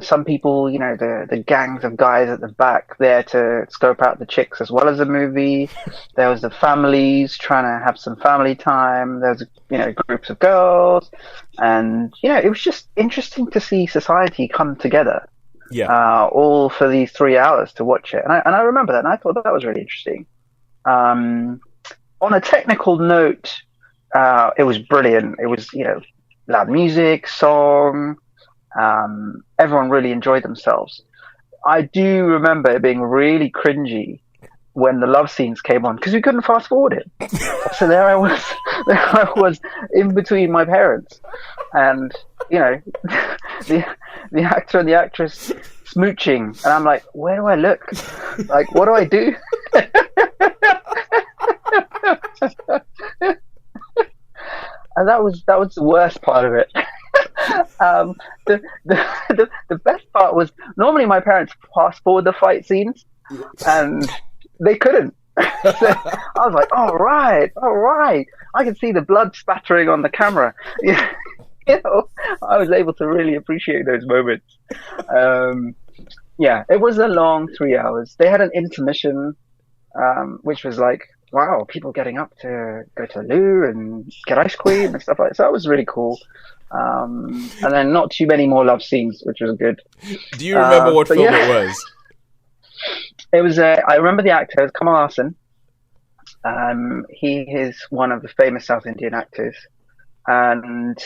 Some people, you know, the gangs of guys at the back there to scope out the chicks as well as the movie. There was the families trying to have some family time. There was, you know, groups of girls. And, you know, it was just interesting to see society come together. Yeah. All for these 3 hours to watch it. And I remember that, and I thought that was really interesting. On a technical note, it was brilliant. It was, you know, loud music, song. Everyone really enjoyed themselves. I do remember it being really cringy when the love scenes came on, because we couldn't fast forward it. So there I was in between my parents, and, you know, the actor and the actress smooching, and I'm like, where do I look? Like, what do I do? And that was the worst part of it. The best part was, normally my parents fast forward the fight scenes, and they couldn't. So I was like, all right, I can see the blood spattering on the camera. You know, I was able to really appreciate those moments. Yeah, it was a long 3 hours. They had an intermission, which was like, wow, people getting up to go to the loo and get ice cream and stuff like that. So that was really cool. And then not too many more love scenes, which was good. Do you remember what film it was? It was, I remember the actor, it was Kamal Hassan. He is one of the famous South Indian actors. And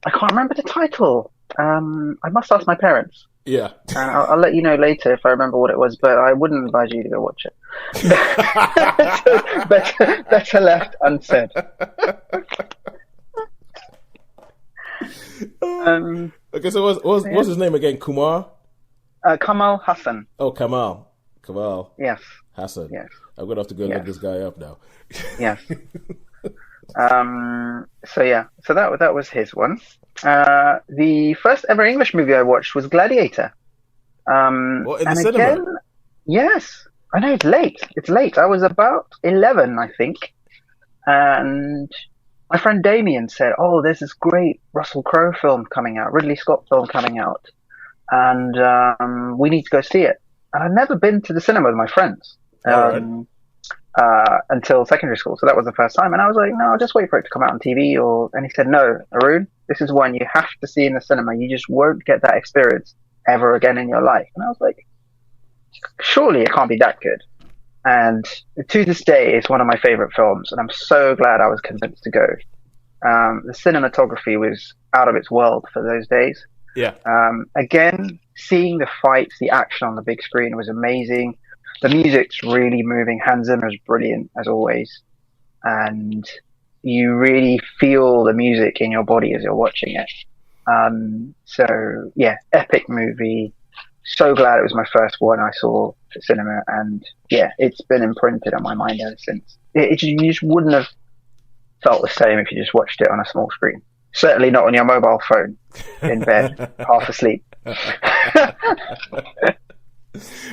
I can't remember the title. I must ask my parents. Yeah. I'll let you know later if I remember what it was, but I wouldn't advise you to go watch it. better left unsaid. Okay, so what's his name again? Kumar? Kamal Hassan. Oh, Kamal. Yes. Hassan. Yes. I'm gonna have to go look this guy up now. Yes. So that was his one. The first ever English movie I watched was Gladiator. In the cinema? Again, yes, I know it's late. I was about 11, I think, and my friend Damien said, "Oh, there's this great Russell Crowe film coming out, Ridley Scott film coming out, and we need to go see it." And I'd never been to the cinema with my friends. Until secondary school, so that was the first time, and I was like, no, I'll just wait for it to come out on TV. And he said, no, Aroon, this is one you have to see in the cinema. You just won't get that experience ever again in your life. And I was like, surely it can't be that good. And to this day, it's one of my favorite films, and I'm so glad I was convinced to go. The cinematography was out of its world for those days. Yeah. Again, seeing the fights, the action on the big screen was amazing. The music's really moving. Hans Zimmer's brilliant, as always. And you really feel the music in your body as you're watching it. So, yeah, epic movie. So glad it was my first one I saw at cinema. And, yeah, it's been imprinted on my mind ever since. You just wouldn't have felt the same if you just watched it on a small screen. Certainly not on your mobile phone in bed, half asleep.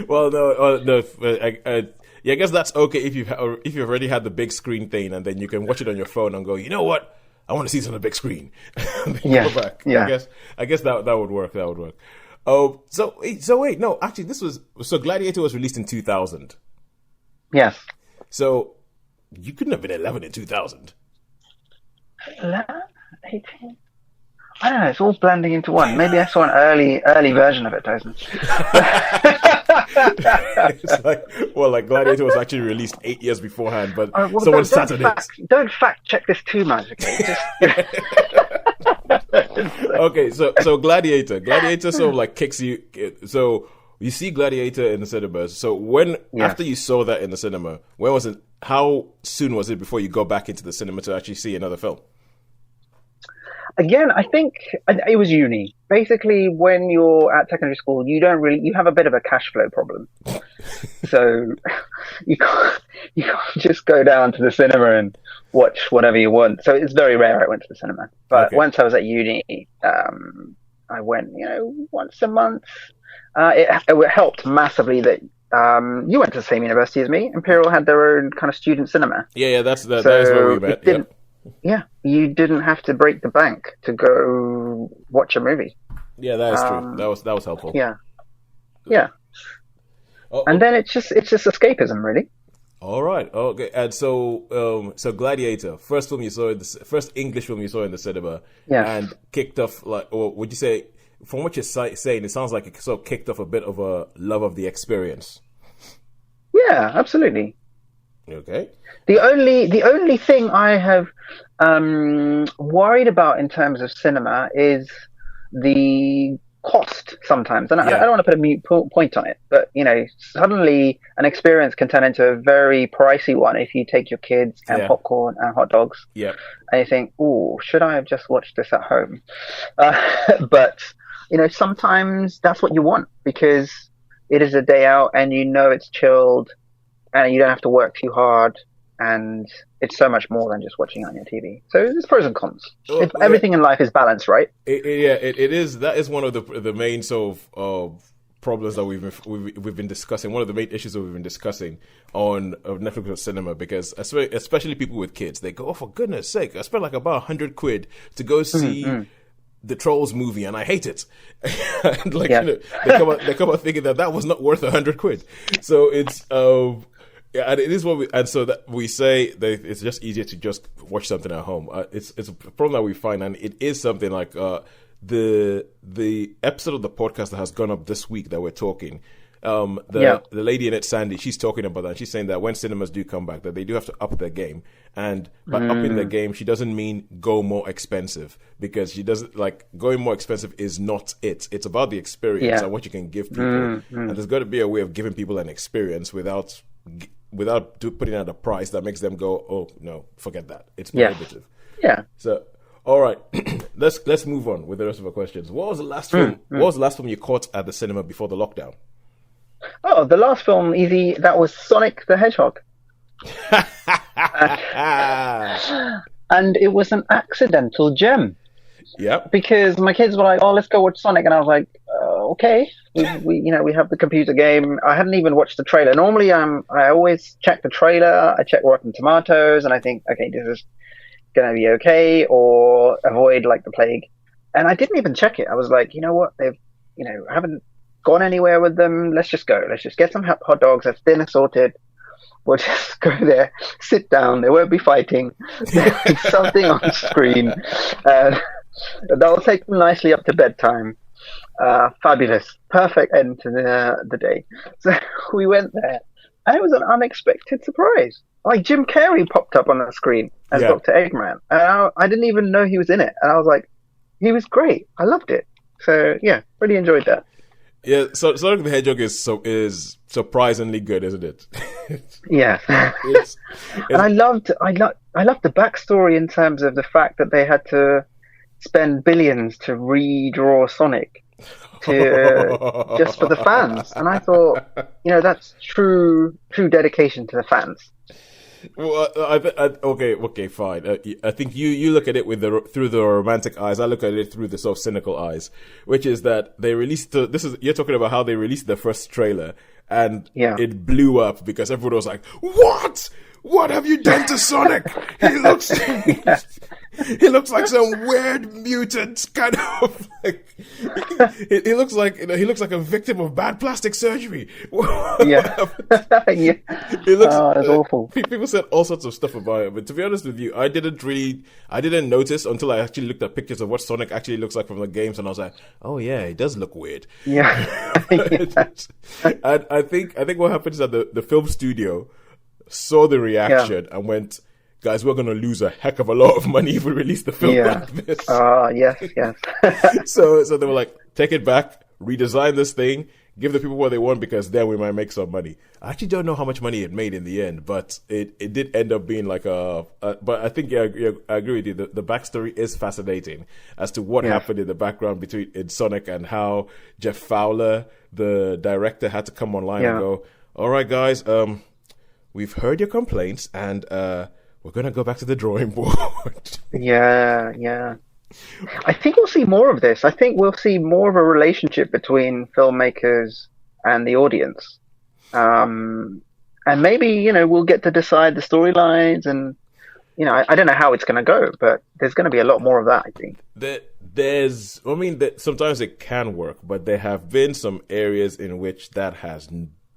Well, no. I guess that's okay if you've already had the big screen thing, and then you can watch it on your phone and go, you know what, I want to see this on the big screen. Yeah, go back. yeah. I guess that would work. That would work. Oh, so wait, no, actually, Gladiator was released in 2000. Yes. So you couldn't have been 11 in 2000. 18. I don't know, it's all blending into one. Maybe I saw an early version of it, Tosin. It's like Gladiator was actually released 8 years beforehand, but someone sat on it. Don't fact check this too much, okay? Okay, so Gladiator sort of like kicks you. So you see Gladiator in the cinemas. So when after you saw that in the cinema, when was it? How soon was it before you go back into the cinema to actually see another film? Again, I think it was uni. Basically, when you're at secondary school, you have a bit of a cash flow problem. So you can't just go down to the cinema and watch whatever you want. So it's very rare I went to the cinema. But once I was at uni, I went, once a month. It helped massively that you went to the same university as me. Imperial had their own kind of student cinema. Yeah, that is where we met. Yeah, you didn't have to break the bank to go watch a movie. Yeah, that is true. That was helpful. Yeah. And then it's just escapism, really. All right. Okay. And so Gladiator, first English film you saw in the cinema, and kicked off or would you say, from what you're saying, it sounds like it sort of kicked off a bit of a love of the experience. Yeah, absolutely. Okay. The only thing I have worried about in terms of cinema is the cost sometimes, and I don't want to put a mute point on it, but suddenly an experience can turn into a very pricey one if you take your kids and popcorn and hot dogs. Yeah. And you think, "Oh, should I have just watched this at home?" But sometimes that's what you want because it is a day out and it's chilled. And you don't have to work too hard, and it's so much more than just watching it on your TV. So there's pros and cons. Everything in life is balanced, right? It is. That is one of the main sort of problems that we've been discussing. One of the main issues that we've been discussing on Netflix or cinema, because especially people with kids, they go, "Oh, for goodness sake, I spent like about £100 to go see." The Trolls movie, and I hate it. And they come out thinking that was not worth £100. So it's and it is that we say that it's just easier to just watch something at home. It's a problem that we find, and it is something like the episode of the podcast that has gone up this week that we're talking. The lady in it, Sandy, she's talking about that. And she's saying that when cinemas do come back, that they do have to up their game. And by upping their game, she doesn't mean go more expensive, because she doesn't going more expensive is not it. It's about the experience and what you can give people. And there's got to be a way of giving people an experience without putting out a price that makes them go, "Oh no, forget that. It's prohibitive." Yeah. So, all right, let's move on with the rest of our questions. What was the last film? What was the last film you caught at the cinema before the lockdown? Oh, the last film, easy. That was Sonic the Hedgehog. And it was an accidental gem. Yeah. Because my kids were like, "Oh, let's go watch Sonic," and I was like, "Okay." We have the computer game. I hadn't even watched the trailer. Normally, I always check the trailer. I check Rotten Tomatoes, and I think, okay, this is gonna be okay, or avoid like the plague. And I didn't even check it. I was like, you know what? They've, I haven't gone anywhere with them. Let's just go. Let's just get some hot dogs. That's dinner sorted. We'll just go there, sit down. They won't be fighting. There'll be something on screen. That'll take them nicely up to bedtime. Fabulous. Perfect end to the day. So we went there, and it was an unexpected surprise. Like Jim Carrey popped up on the screen as Dr. Eggman. And I didn't even know he was in it. And I was like, he was great. I loved it. So yeah, really enjoyed that. Yeah, so Sonic the Hedgehog is surprisingly good, isn't it? Yeah. And I loved the backstory in terms of the fact that they had to spend billions to redraw Sonic just for the fans. And I thought, that's true dedication to the fans. Well, okay, fine. I think you look at it through the romantic eyes. I look at it through the sort of cynical eyes, which is that they released you're talking about how they released the first trailer, and it blew up because everyone was like, "What? What have you done to Sonic? He looks like some weird mutant kind of he looks like a victim of bad plastic surgery." Yeah. It looks that's awful. People said all sorts of stuff about it, but to be honest with you, I didn't notice until I actually looked at pictures of what Sonic actually looks like from the games, and I was like, "Oh yeah, it does look weird." Yeah. And I think what happened is that the film studio saw the reaction and went, "Guys, we're going to lose a heck of a lot of money if we release the film like this." Yes. So they were like, "Take it back, redesign this thing, give the people what they want because then we might make some money. I actually don't know how much money it made in the end, but it did end up being like but I think I agree with you. The backstory is fascinating as to what happened in the background in Sonic and how Jeff Fowler, the director, had to come online and go, all right, guys, we've heard your complaints and we're going to go back to the drawing board. Yeah. I think we'll see more of this. I think we'll see more of a relationship between filmmakers and the audience. And maybe, we'll get to decide the storylines and, I don't know how it's going to go, but there's going to be a lot more of that, I think. Sometimes it can work, but there have been some areas in which that has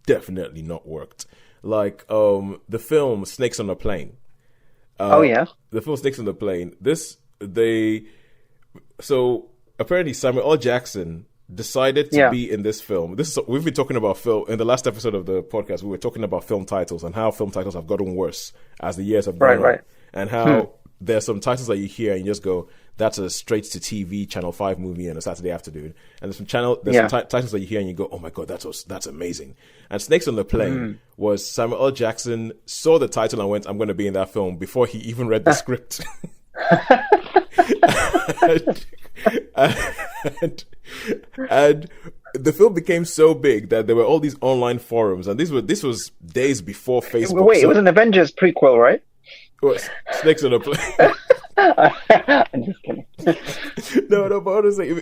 definitely not worked. Like the film Snakes on a Plane. The film Snakes on the Plane. So apparently Samuel L. Jackson decided to be in this film. We've been talking about film in the last episode of the podcast. We were talking about film titles and how film titles have gotten worse as the years have gone on, and how there's some titles that you hear and you just go, "That's a straight to TV Channel 5 movie on a Saturday afternoon." And there's some titles that you hear and you go, "Oh my god, that's amazing." And Snakes on the Plane was Samuel L. Jackson saw the title and went, "I'm going to be in that film," before he even read the script. and the film became so big that there were all these online forums, and this was days before Facebook. Wait, it was an Avengers prequel, right? Snakes on a Plane. I'm just kidding. No, but honestly,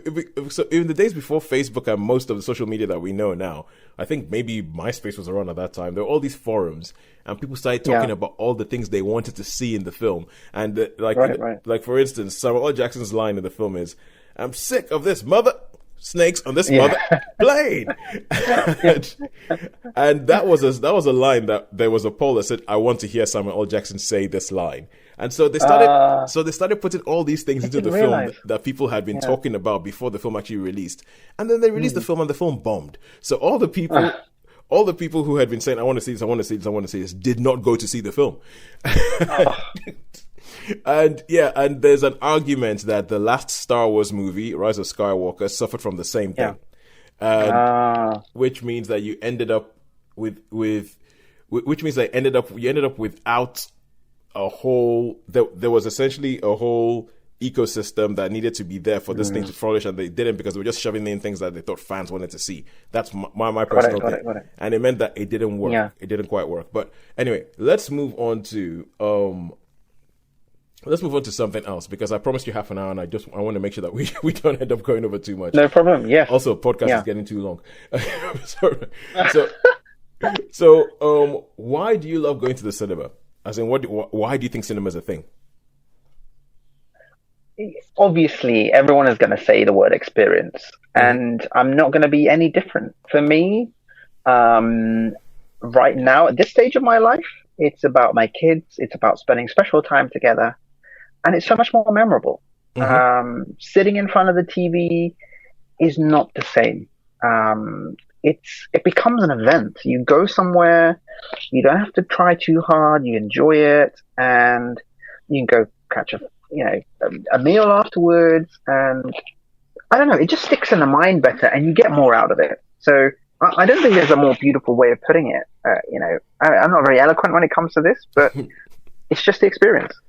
so in the days before Facebook and most of the social media that we know now, I think maybe MySpace was around at that time. There were all these forums, and people started talking about all the things they wanted to see in the film. And like for instance, Samuel L. Jackson's line in the film is, "I'm sick of this mother snakes on this mother plane." and that was a line that there was a poll that said, "I want to hear Samuel L. Jackson say this line." And so they started putting all these things into the film that people had been talking about before the film actually released. And then they released the film and the film bombed. So all the people who had been saying, "I want to see this, I want to see this, I want to see this," did not go to see the film. And there's an argument that the last Star Wars movie, Rise of Skywalker, suffered from the same thing. Which means that you ended up you ended up without a whole, there was essentially a whole ecosystem that needed to be there for this thing to flourish, and they didn't because they were just shoving in things that they thought fans wanted to see. That's my personal thing. Got it. And it meant that it didn't work. Yeah. It didn't quite work. But anyway, let's move on to something else, because I promised you half an hour, and I want to make sure that we don't end up going over too much. No problem. Yeah. Also, podcast is getting too long. So, why do you love going to the cinema? As in, why do you think cinema is a thing? Obviously, everyone is going to say the word experience, and I'm not going to be any different. For me, right now, at this stage of my life, it's about my kids. It's about spending special time together, and it's so much more memorable. Sitting in front of the TV is not the same. It becomes an event. You go somewhere, you don't have to try too hard. You enjoy it, and you can go catch a meal afterwards. And I don't know, it just sticks in the mind better, and you get more out of it. So I don't think there's a more beautiful way of putting it. I'm not very eloquent when it comes to this, but it's just the experience.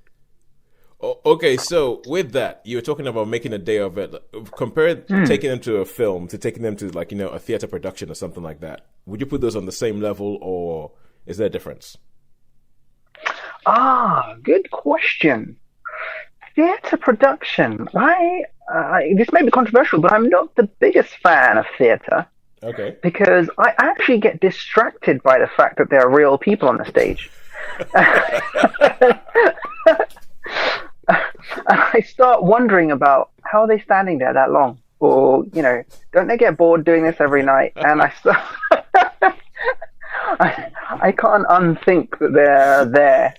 Okay, so with that, you were talking about making a day of it. Compare taking them to a film to taking them to a theater production or something like that. Would you put those on the same level, or is there a difference? Good question. Theater production. This may be controversial, but I'm not the biggest fan of theater. Okay. Because I actually get distracted by the fact that there are real people on the stage. And I start wondering about how are they standing there that long, or don't they get bored doing this every night? And I can't unthink that they're there.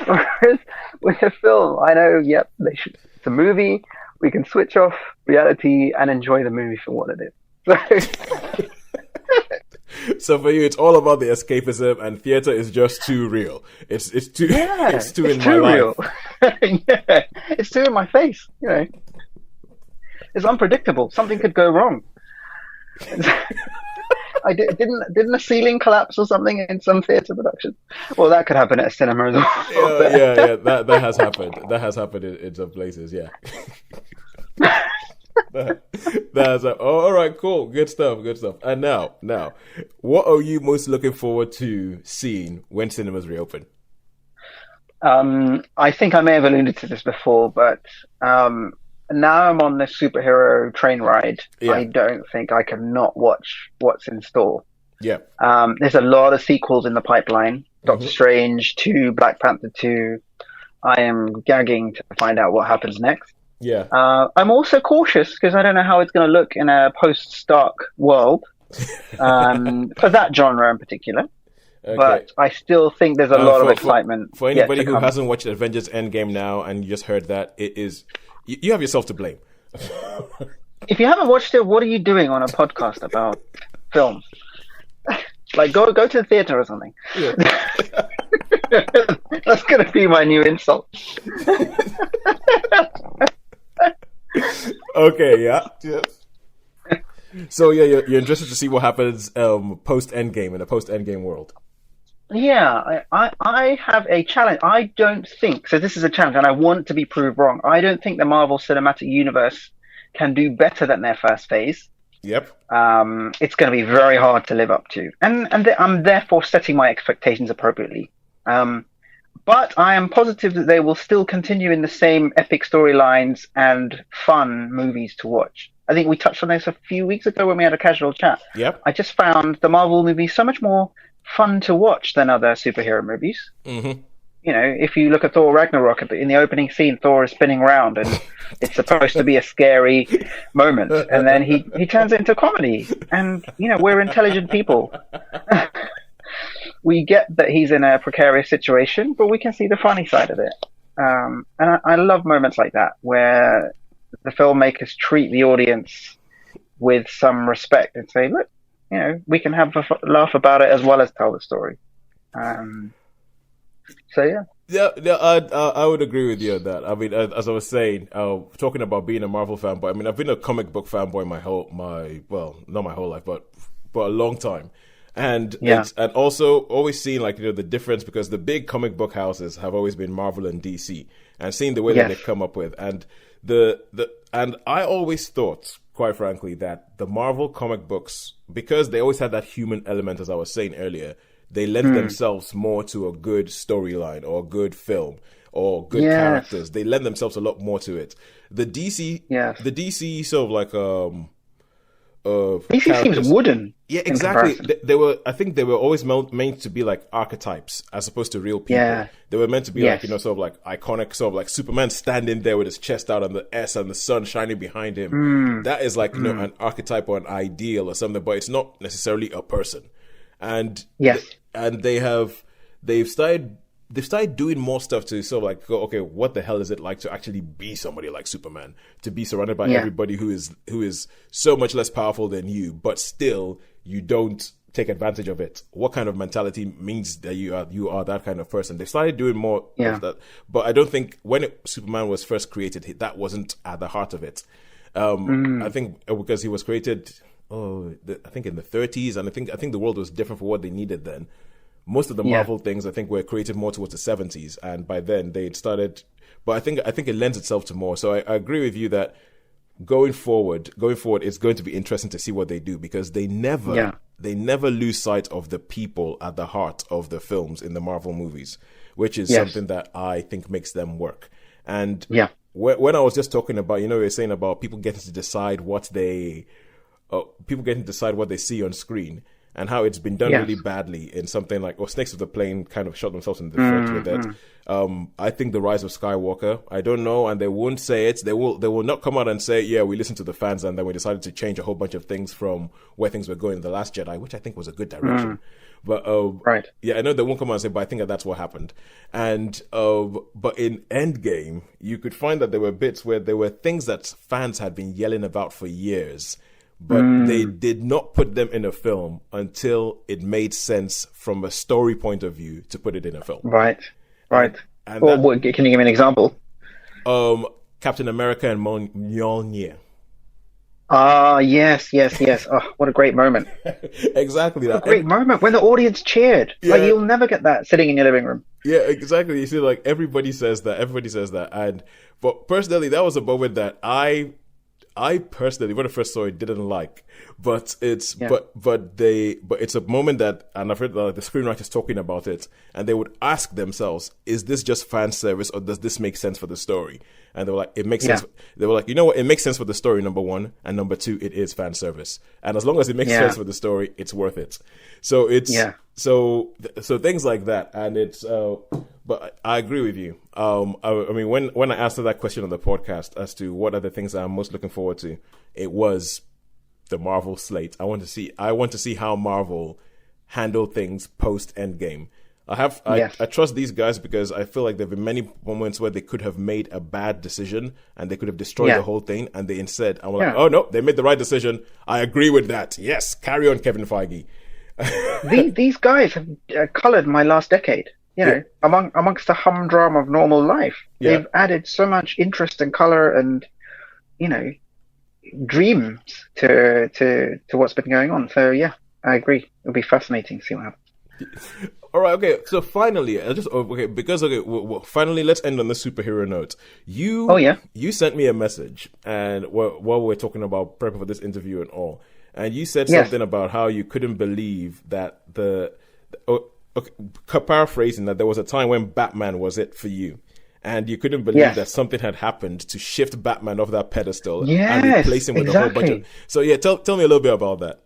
Whereas with a film, I know, it's a movie. We can switch off reality and enjoy the movie for what it is. So for you, it's all about the escapism, and theater is just too real. It's too in my real. life. It's too in my face. It's unpredictable. Something could go wrong. Didn't the ceiling collapse or something in some theatre production? Well, that could happen at a cinema as well. Yeah. That has happened. That has happened in some places. Yeah. That's all right. Cool. Good stuff. And now, what are you most looking forward to seeing when cinemas reopen? I think I may have alluded to this before, but now I'm on this superhero train ride. Yeah. I don't think I can not watch what's in store. Yeah. There's a lot of sequels in the pipeline. Doctor Strange 2, Black Panther 2. I am gagging to find out what happens next. Yeah. I'm also cautious because I don't know how it's going to look in a post-Stark world for that genre in particular. Okay. But I still think there's a lot of excitement. For anybody who hasn't watched Avengers Endgame now and you just heard that, it is you have yourself to blame. If you haven't watched it, what are you doing on a podcast about film? Like go to the theater or something. Yeah. That's going to be my new insult. Okay, yeah. So you're interested to see what happens post Endgame in a post Endgame world. Yeah, I have a challenge. I don't think so. This is a challenge, and I want to be proved wrong. I don't think the Marvel Cinematic Universe can do better than their first phase. Yep. It's going to be very hard to live up to, and I'm therefore setting my expectations appropriately. But I am positive that they will still continue in the same epic storylines and fun movies to watch. I think we touched on this a few weeks ago when we had a casual chat. Yep. I just found the Marvel movies so much more fun to watch than other superhero movies. Mm-hmm. You know, if you look at Thor Ragnarok, in the opening scene, Thor is spinning around and it's supposed to be a scary moment. And then he turns it into comedy. And, you know, we're intelligent people. We get that he's in a precarious situation, but we can see the funny side of it. And I love moments like that where the filmmakers treat the audience with some respect and say, look, you know, we can have a laugh about it as well as tell the story. So yeah. Yeah, I would agree with you on that. I mean, as I was saying, talking about being a Marvel fanboy. I mean, I've been a comic book fanboy not my whole life, but a long time, and and also always seen like the difference because the big comic book houses have always been Marvel and DC, and seeing the way that they come up with and and I always thought, quite frankly, that the Marvel comic books, because they always had that human element, as I was saying earlier, they lend themselves more to a good storyline or a good film or good characters. They lend themselves a lot more to it. The DC sort of like DC seems wooden. Yeah, exactly. I think they were always meant to be like archetypes as opposed to real people. Yeah. They were meant to be like, sort of like iconic, sort of like Superman standing there with his chest out and the S and the sun shining behind him. That is like, an archetype or an ideal or something, but it's not necessarily a person. And and they've started doing more stuff to sort of like go, okay, what the hell is it like to actually be somebody like Superman, to be surrounded by everybody who is so much less powerful than you, but still you don't take advantage of it. What kind of mentality means that you are that kind of person? They started doing more of that, but I don't think when Superman was first created, that wasn't at the heart of it. I think because he was created, I think in the 30s, and I think the world was different for what they needed then. Most of the Marvel things, I think, were created more towards the 70s, and by then they had started. But I think it lends itself to more. So I agree with you that going forward, it's going to be interesting to see what they do, because they never lose sight of the people at the heart of the films in the Marvel movies, which is something that I think makes them work. And when I was just talking about, you were saying about people getting to decide what they see on screen. And how it's been done really badly in something like, Snakes of the Plane kind of shot themselves in the foot with it. I think The Rise of Skywalker, I don't know, and they won't say it. They will not come out and say, we listened to the fans and then we decided to change a whole bunch of things from where things were going in The Last Jedi, which I think was a good direction. But I know they won't come out and say, but I think that's what happened. And but in Endgame, you could find that there were bits where there were things that fans had been yelling about for years, but they did not put them in a film until it made sense from a story point of view to put it in a film. Right. And can you give me an example? Captain America and Mjolnir. Ah, yes, yes, yes. Oh, what a great moment. Exactly What a that. great moment when the audience cheered. Yeah. Like, you'll never get that sitting in your living room. Yeah, exactly. You see, like everybody says that. Everybody says that. And but personally, that was a moment that I personally, when I first saw it, didn't like. But it's Yeah. but it's a moment that, and I've heard the screenwriters talking about it, and they would ask themselves, is this just fan service or does this make sense for the story? And they were like, it makes Yeah. sense. They were like, you know what, it makes sense for the story, number one, and number two, it is fan service. And as long as it makes Yeah. sense for the story, it's worth it. So it's Yeah. so things like that, and it's but I agree with you. I mean, when I asked her that question on the podcast as to what are the things that I'm most looking forward to, it was the Marvel slate. I want to see how Marvel handle things post Endgame. Yes. I trust these guys because I feel like there have been many moments where they could have made a bad decision and they could have destroyed Yeah. the whole thing, and they instead, I'm like, Yeah. oh no, they made the right decision. I agree with that. Yes, carry on, Kevin Feige. These guys have colored my last decade. You know, amongst the humdrum of normal life, Yeah. they've added so much interest and color and, you know, dreams to what's been going on. So yeah, I agree. It'll be fascinating to see what happens. All right, okay. So finally, finally, let's end on the superhero note. Oh, yeah. You sent me a message, and while we're talking about prepping for this interview and all, and you said Yes. something about how you couldn't believe that paraphrasing, that there was a time when Batman was it for you, and you couldn't believe Yes. that something had happened to shift Batman off that pedestal and Yes, replace him with a whole bunch exactly. of. So yeah, tell me a little bit about that.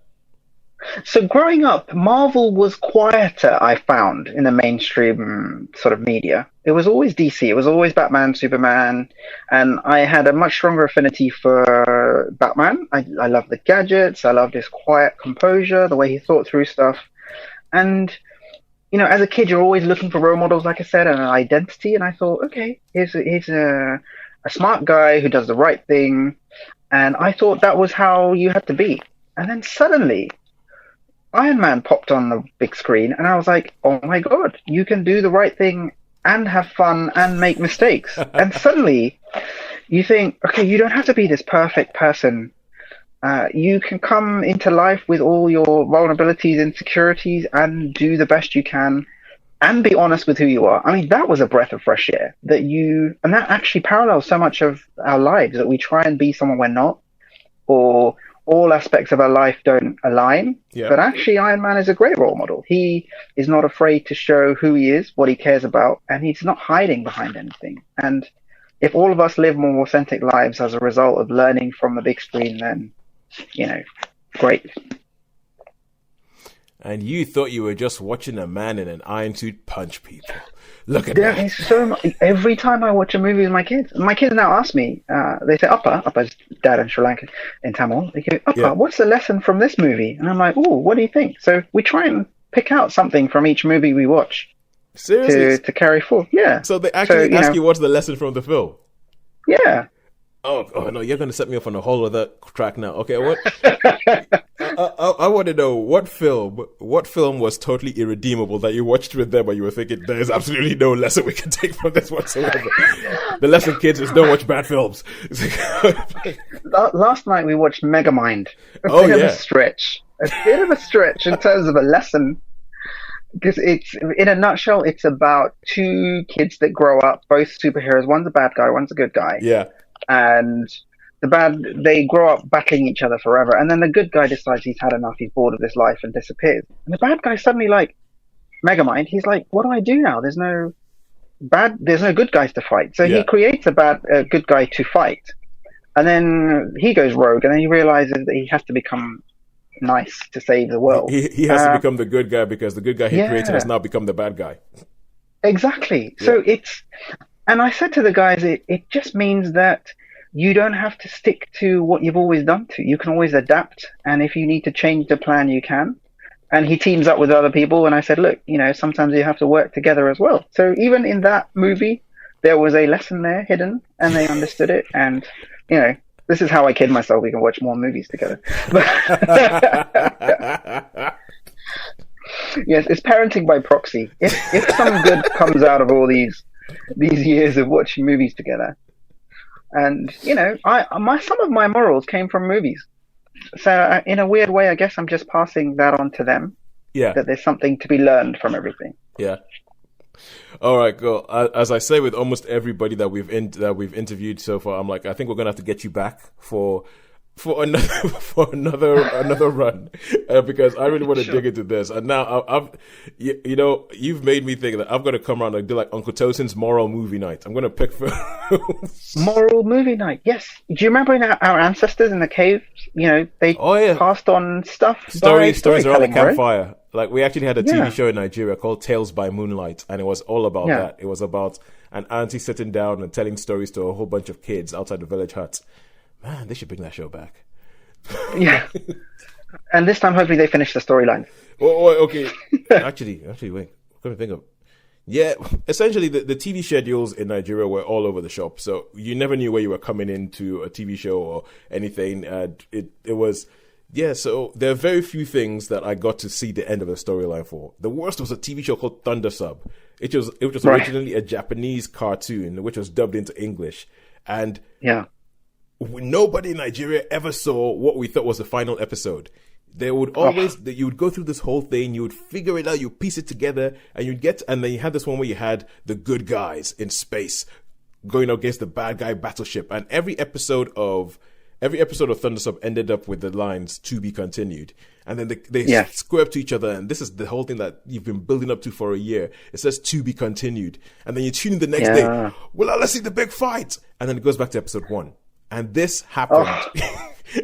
So growing up, Marvel was quieter, I found, in the mainstream sort of media. It was always DC. It was always Batman, Superman, and I had a much stronger affinity for Batman. I loved the gadgets. I loved his quiet composure, the way he thought through stuff. And, you know, as a kid, you're always looking for role models, like I said, and an identity. And I thought, okay, here's a smart guy who does the right thing. And I thought that was how you had to be. And then suddenly, Iron Man popped on the big screen, and I was like, oh my God, you can do the right thing and have fun and make mistakes. And suddenly you think, okay, you don't have to be this perfect person. You can come into life with all your vulnerabilities, insecurities, and do the best you can and be honest with who you are. I mean, that was a breath of fresh air and that actually parallels so much of our lives, that we try and be someone we're not, or all aspects of our life don't align. Yeah. But actually, Iron Man is a great role model. He is not afraid to show who he is, what he cares about, and he's not hiding behind anything. And if all of us live more authentic lives as a result of learning from the big screen, then, you know, great. And you thought you were just watching a man in an iron suit punch people. Look at There that. is so much. Every time I watch a movie with my kids now ask me, they say, Uppa's dad in Sri Lanka, in Tamil, they go, Uppa, Yeah. what's the lesson from this movie? And I'm like, oh, what do you think? So we try and pick out something from each movie we watch Seriously? to carry forward. Yeah. So they actually you ask know- you what's the lesson from the film? Yeah. Oh no, you're going to set me up on a whole other track now. Okay, what? I want to know what film was totally irredeemable that you watched with them and you were thinking there's absolutely no lesson we can take from this whatsoever. The lesson, kids, is don't watch bad films. Last night we watched Megamind. A Oh, bit yeah. of a stretch. A bit of a stretch in terms of a lesson. Because it's, in a nutshell, it's about two kids that grow up, both superheroes. One's a bad guy, one's a good guy. Yeah. And they grow up battling each other forever. And then the good guy decides he's had enough, he's bored of this life and disappears. And the bad guy's suddenly like, Megamind, he's like, what do I do now? There's no good guys to fight. So Yeah. he creates a good guy to fight. And then he goes rogue, and then he realizes that he has to become nice to save the world. He has to become the good guy because the good guy he Yeah. created has now become the bad guy. Exactly. So and I said to the guys, it just means that you don't have to stick to what you've always done to. You can always adapt. And if you need to change the plan, you can. And he teams up with other people. And I said, look, you know, sometimes you have to work together as well. So even in that movie, there was a lesson there hidden and they understood it. And, you know, this is how I kid myself. We can watch more movies together. Yes, it's parenting by proxy. If some good comes out of all these years of watching movies together, and you know, some of my morals came from movies. So in a weird way, I guess I'm just passing that on to them. Yeah. That there's something to be learned from everything. Yeah. All right, cool. As I say with almost everybody that we've interviewed so far, I'm like, I think we're gonna have to get you back for another run because I really want to dig into this. And now I've you've made me think that I've got to come around and do like Uncle Tosin's moral movie night. I'm gonna pick for moral movie night. Yes. Do you remember in our ancestors in the caves? They passed on stuff. Stories around the campfire. Right? Like we actually had a TV show in Nigeria called Tales by Moonlight, and it was all about that. It was about an auntie sitting down and telling stories to a whole bunch of kids outside the village hut. Man, they should bring that show back. Yeah. And this time, hopefully, they finish the storyline. Okay. Actually, wait. What can I think of? Yeah, essentially, the TV schedules in Nigeria were all over the shop. So you never knew where you were coming into a TV show or anything. It was... Yeah, so there are very few things that I got to see the end of the storyline for. The worst was a TV show called Thunder Sub. It was originally a Japanese cartoon, which was dubbed into English. And nobody in Nigeria ever saw what we thought was the final episode. There would always, you would go through this whole thing, you would figure it out, you piece it together, and then you had this one where you had the good guys in space going against the bad guy battleship. And every episode of Thunder Sub ended up with the lines "to be continued," and then they square up to each other, and this is the whole thing that you've been building up to for a year. It says "to be continued," and then you tune in the next day. Well, let's see the big fight, and then it goes back to episode 1, and this happened,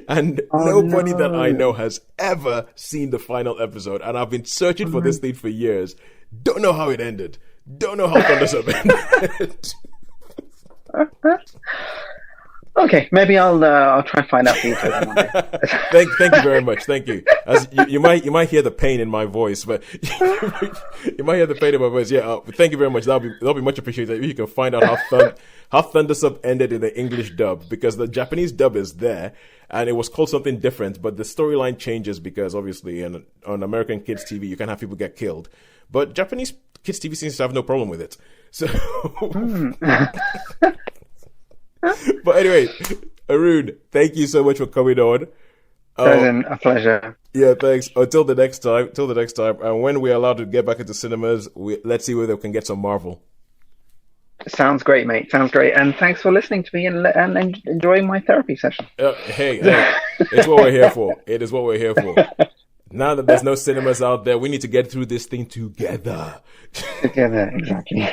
and nobody that I know has ever seen the final episode, and I've been searching for this thing for years. Don't know how it ended. Don't know how Thunder Sub ended. Okay, maybe I'll try and find out for you one day. Thank you very much. Thank you. As you might hear the pain in my voice, but you might hear the pain in my voice. Yeah, thank you very much. That'll be much appreciated. If you can find out how Thunder Sub ended in the English dub, because the Japanese dub is there and it was called something different, but the storyline changes because obviously on American kids TV you can have people get killed, but Japanese kids TV seems to have no problem with it. So. But anyway, Aroon, thank you so much for coming on. A pleasure. Yeah, thanks. Until the next time. And when we're allowed to get back into cinemas, let's see whether we can get some Marvel. Sounds great, mate. Sounds great. And thanks for listening to me and enjoying my therapy session. Hey, it's what we're here for. It is what we're here for. Now that there's no cinemas out there, we need to get through this thing together. Together, exactly.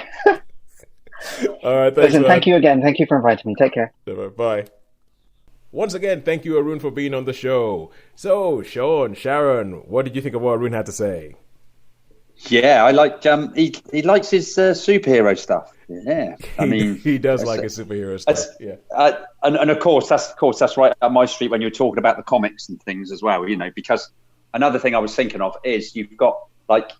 All right, thanks. Listen, thank you again. Thank you for inviting me. Take care. Bye. Once again, thank you, Aroon, for being on the show. So, Shaun, Sharon, what did you think of what Aroon had to say? Yeah, I like. He likes his superhero stuff. Yeah, I mean, he does like his superhero stuff. Yeah, and of course that's right up my street when you're talking about the comics and things as well. Because another thing I was thinking of is you've got like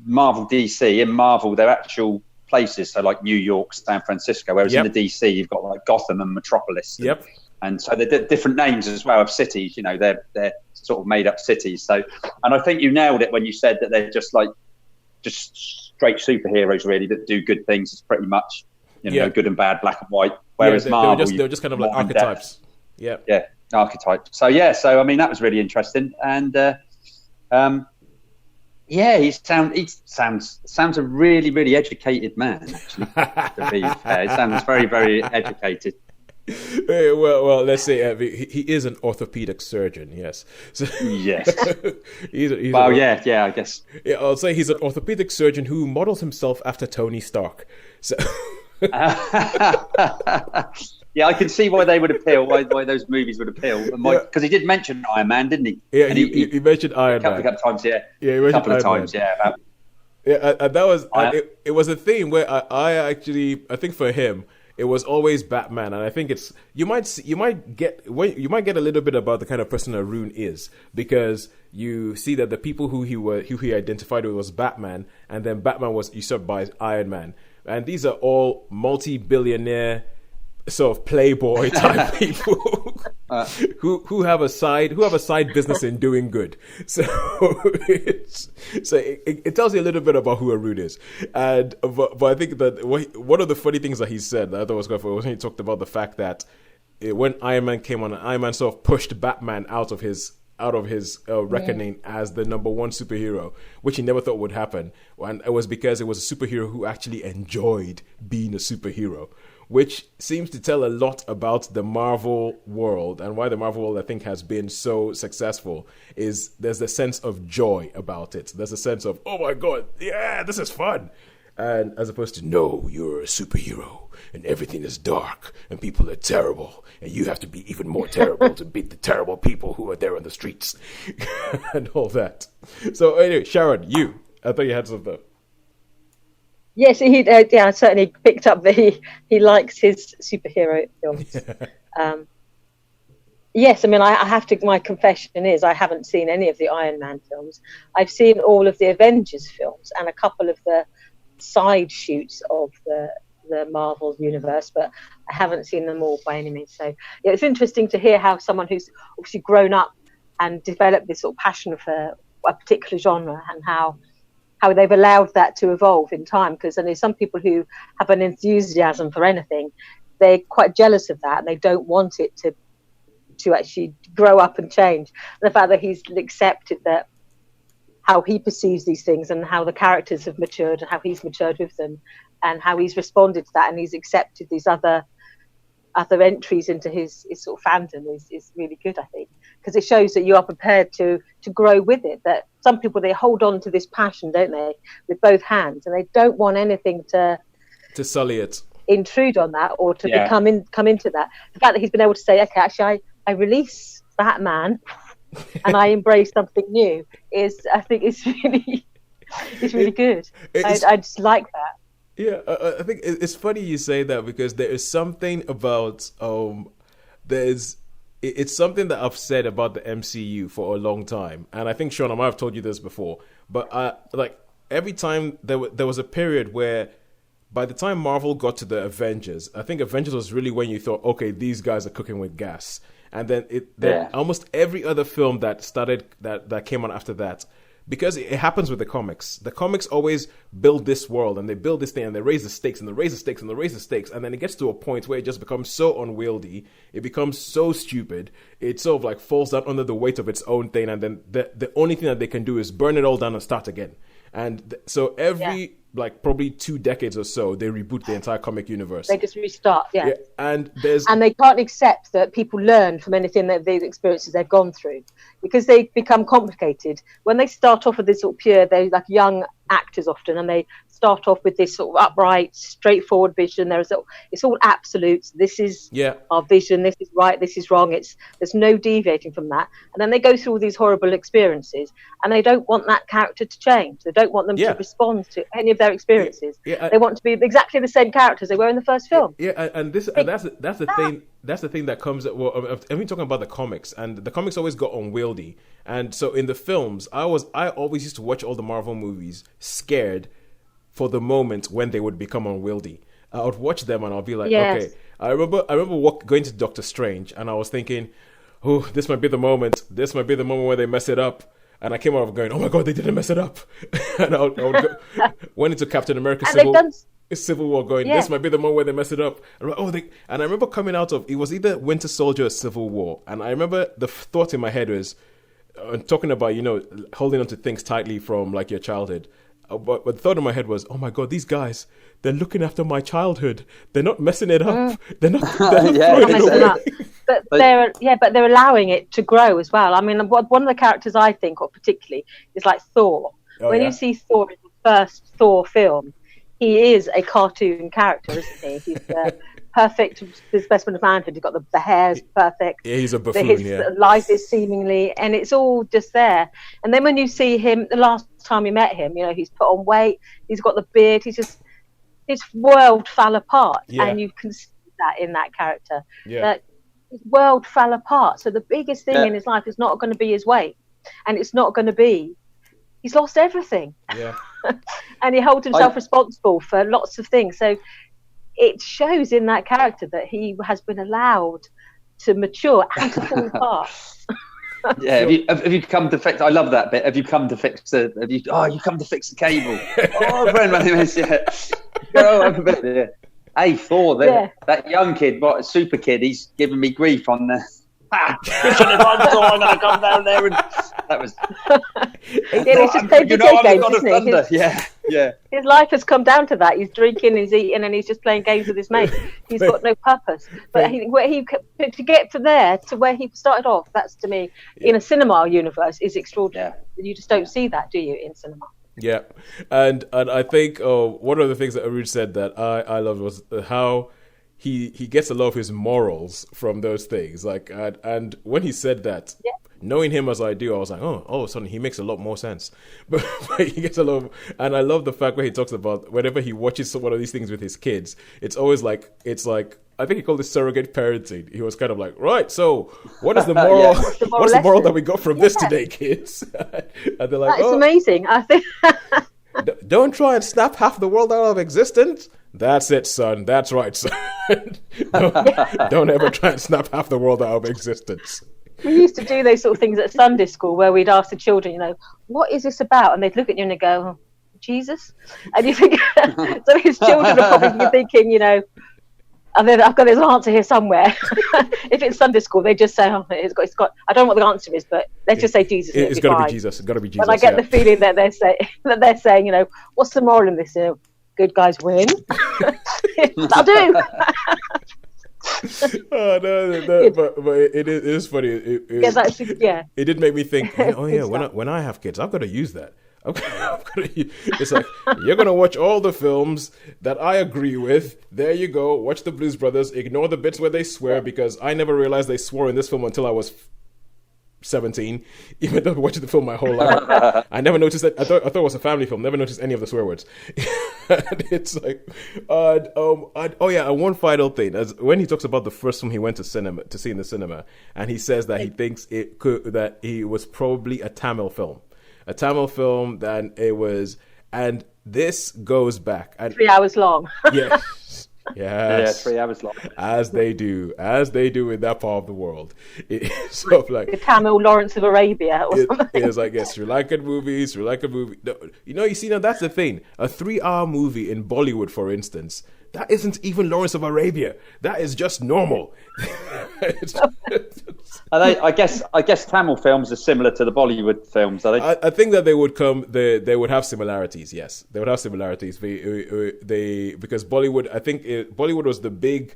Marvel, DC. In Marvel, they're actual places, so like New York, San Francisco, whereas in the DC you've got like Gotham and Metropolis, and so they're different names as well of cities. They're sort of made up cities. So, and I think you nailed it when you said that they're just straight superheroes really that do good things. It's pretty much good and bad, black and white. Whereas Marvel, they were just kind of like archetypes. Archetypes. So I mean that was really interesting, and he sounds a really, really educated man. Actually, to be fair, he sounds very, very educated. Well, let's say he is an orthopedic surgeon. Yes. So, yes. I guess. Yeah, I'll say he's an orthopedic surgeon who models himself after Tony Stark. So. Yeah, I can see why they would appeal. Why those movies would appeal? Because he did mention Iron Man, didn't he? Yeah, he mentioned Iron Man a couple of times. Yeah, a couple of times. Yeah. And that was it was a thing where I think for him it was always Batman, and I think it's you might get a little bit about the kind of person Aroon is, because you see that the people who he identified with was Batman, and then Batman was usurped by Iron Man, and these are all multi-billionaire sort of playboy type people who have a side business in doing good. So it tells you a little bit about who Aroon is. And but I think that one of the funny things that he said that I thought was quite funny was when he talked about the fact that when Iron Man came on, Iron Man sort of pushed Batman out of his out of his reckoning as the number one superhero, which he never thought would happen. And it was because it was a superhero who actually enjoyed being a superhero, which seems to tell a lot about the Marvel world, and why the Marvel world, I think, has been so successful is there's a sense of joy about it. There's a sense of, oh my God, yeah, this is fun. And as opposed to, no, you're a superhero and everything is dark and people are terrible and you have to be even more terrible to beat the terrible people who are there on the streets and all that. So anyway, Sharon, I thought you had something. Yes, he certainly picked up that he likes his superhero films. Yes, I mean, I have to. My confession is I haven't seen any of the Iron Man films. I've seen all of the Avengers films and a couple of the side shoots of the Marvel universe, but I haven't seen them all by any means. So yeah, it's interesting to hear how someone who's obviously grown up and developed this sort of passion for a particular genre, and how they've allowed that to evolve in time. Because I know some people who have an enthusiasm for anything, they're quite jealous of that and they don't want it to actually grow up and change. And the fact that he's accepted that, how he perceives these things and how the characters have matured and how he's matured with them and how he's responded to that, and he's accepted these other entries into his sort of fandom is really good, I think, because it shows that you are prepared to grow with it. That some people, they hold on to this passion, don't they, with both hands, and they don't want anything to sully it, intrude on that, or to come into that. The fact that he's been able to say, okay, actually I release Batman and I embrace something new I think it's really good. I just like that. Yeah, I think it's funny you say that, because there is something about it's something that I've said about the MCU for a long time, and I think, Shaun, I might have told you this before, but like every time there was a period where, by the time Marvel got to the Avengers, I think Avengers was really when you thought, okay, these guys are cooking with gas. And then almost every other film that came on after that, because it happens with the comics. The comics always build this world, and they build this thing, and they raise the stakes, and they raise the stakes, and they raise the stakes, and then it gets to a point where it just becomes so unwieldy, it becomes so stupid, it sort of like falls down under the weight of its own thing, and then the only thing that they can do is burn it all down and start again. And so every like probably 2 decades or so, they reboot the entire comic universe. They just restart, and they can't accept that people learn from anything that they've experiences they've gone through, because they become complicated. When they start off with this sort of pure, they're like young actors often, and they start off with this sort of upright, straightforward vision. It's all absolutes. This is our vision. This is right. This is wrong. There's no deviating from that. And then they go through all these horrible experiences, and they don't want that character to change. They don't want them to respond to any of their experiences. They want to be exactly the same characters they were in the first film. And that's the thing. That's the thing that comes. Well, I've been talking about the comics, and the comics always got unwieldy. And so in the films, I always used to watch all the Marvel movies scared for the moment when they would become unwieldy. I would watch them and I'll be like, okay. I remember going to Doctor Strange, and I was thinking, oh, this might be the moment. This might be the moment where they mess it up. And I came out of going, oh my God, they didn't mess it up. And I would went into Captain America Civil War going, this might be the moment where they mess it up. And I remember coming out of, it was either Winter Soldier or Civil War. And I remember the thought in my head was, talking about, holding on to things tightly from like your childhood. But the thought in my head was, oh my God, these guys, they're looking after my childhood. They're not messing it up. They're not throwing it away. But they're allowing it to grow as well. I mean, one of the characters I think of particularly is like Thor. You see Thor in the first Thor film, he is a cartoon character, isn't he? He's perfect, his specimen of manhood. He's got the hair's perfect. Yeah, he's a buffoon. His life is seemingly, and it's all just there. And then when you see him, the last time you met him, he's put on weight, he's got the beard, his world fell apart, and you can see that in that character. That his world fell apart. So the biggest thing in his life is not going to be his weight, and it's not going to be. He's lost everything. Yeah. And he holds himself responsible for lots of things. So it shows in that character that he has been allowed to mature and to fall apart. Have you come to fix? I love that bit. Have you come to fix the? You come to fix the cable? Hey, Thor, that young kid, super kid, he's giving me grief on the. Listen, if I'm going to come down there, and that was. He's just playing video games, isn't he? Yeah. His life has come down to that. He's drinking, he's eating, and he's just playing games with his mates. He's got no purpose. But to get from there to where he started off, that's to me, in a cinema universe, is extraordinary. Yeah. You just don't see that, do you, in cinema? Yeah, and I think one of the things that Aroon said that I loved was how he gets a lot of his morals from those things. Like, and when he said that, knowing him as I do, I was like, oh, all of a sudden he makes a lot more sense. But he gets a lot of, and I love the fact where he talks about whenever he watches one of these things with his kids, it's always like, I think he called this surrogate parenting. He was kind of like, right, so what is the moral? What's the moral that we got from this today, kids? And they're like, that's amazing. I think. Don't try and snap half the world out of existence. That's it, son. That's right, son. Don't ever try and snap half the world out of existence. We used to do those sort of things at Sunday school where we'd ask the children, what is this about? And they'd look at you and they'd go, Jesus. And you think, so his children are probably thinking, and then I've got this answer here somewhere. If it's Sunday school, they just say, it's got. I don't know what the answer is, but let's just say Jesus. It's got to be Jesus. It's got to be Jesus. And I get the feeling that they're saying, what's the moral in this? Good guys win. That'll do. Oh no, but it is funny. It did make me think. When I have kids, I've got to use that. It's like, you're gonna watch all the films that I agree with. There you go. Watch the Blues Brothers. Ignore the bits where they swear, because I never realized they swore in this film until I was 17. Even though I've watched the film my whole life, I never noticed that. I thought it was a family film. Never noticed any of the swear words. And it's like, and one final thing, as when he talks about the first film he went to see in the cinema, and he says that he thinks that it was probably a Tamil film. Then it was, and this goes back. And 3 hours long. Yes. Yeah, 3 hours long. As they do in that part of the world. It's sort of like the Tamil Lawrence of Arabia or something. It's like, Sri Lankan movie. No, you see, now that's the thing. A 3-hour movie in Bollywood, for instance, that isn't even Lawrence of Arabia. That is just normal. I guess Tamil films are similar to the Bollywood films, are they? I think that they would have similarities. Yes, they would have similarities. Because Bollywood, I think Bollywood was the big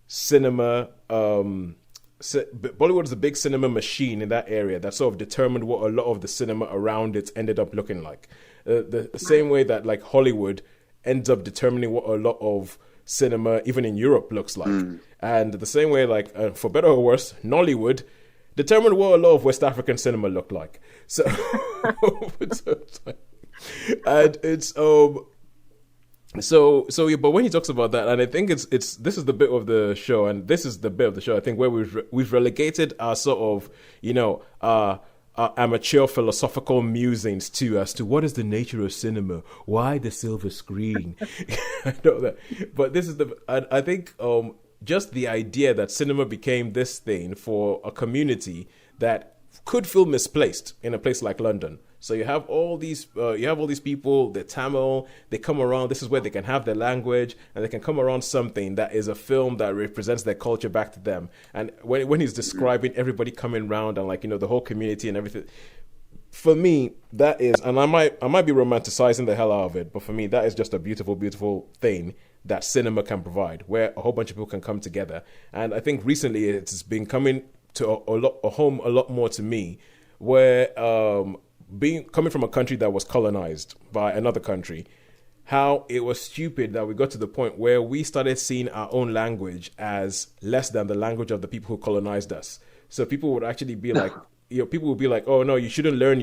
cinema. Bollywood was the big cinema machine in that area that sort of determined what a lot of the cinema around it ended up looking like. The same way that like Hollywood ends up determining what a lot of cinema, even in Europe, looks like. And the same way, like, for better or worse, Nollywood determined what a lot of West African cinema looked like. So, and it's, but when he talks about that, and I think it's this is the bit of the show, and this is the bit of the show, I think, where we've relegated our sort of, amateur philosophical musings as to what is the nature of cinema, why the silver screen. I know that, but this is I think just the idea that cinema became this thing for a community that could feel misplaced in a place like London. So you have all these people, they're Tamil, they come around, this is where they can have their language, and they can come around something that is a film that represents their culture back to them. And when he's describing everybody coming around and the whole community and everything, for me, that is, and I might be romanticizing the hell out of it, but for me, that is just a beautiful, beautiful thing that cinema can provide, where a whole bunch of people can come together. And I think recently it's been coming to a home a lot more to me, where coming from a country that was colonized by another country, how it was stupid that we got to the point where we started seeing our own language as less than the language of the people who colonized us. So people would actually be like, people would be like, oh no, you shouldn't learn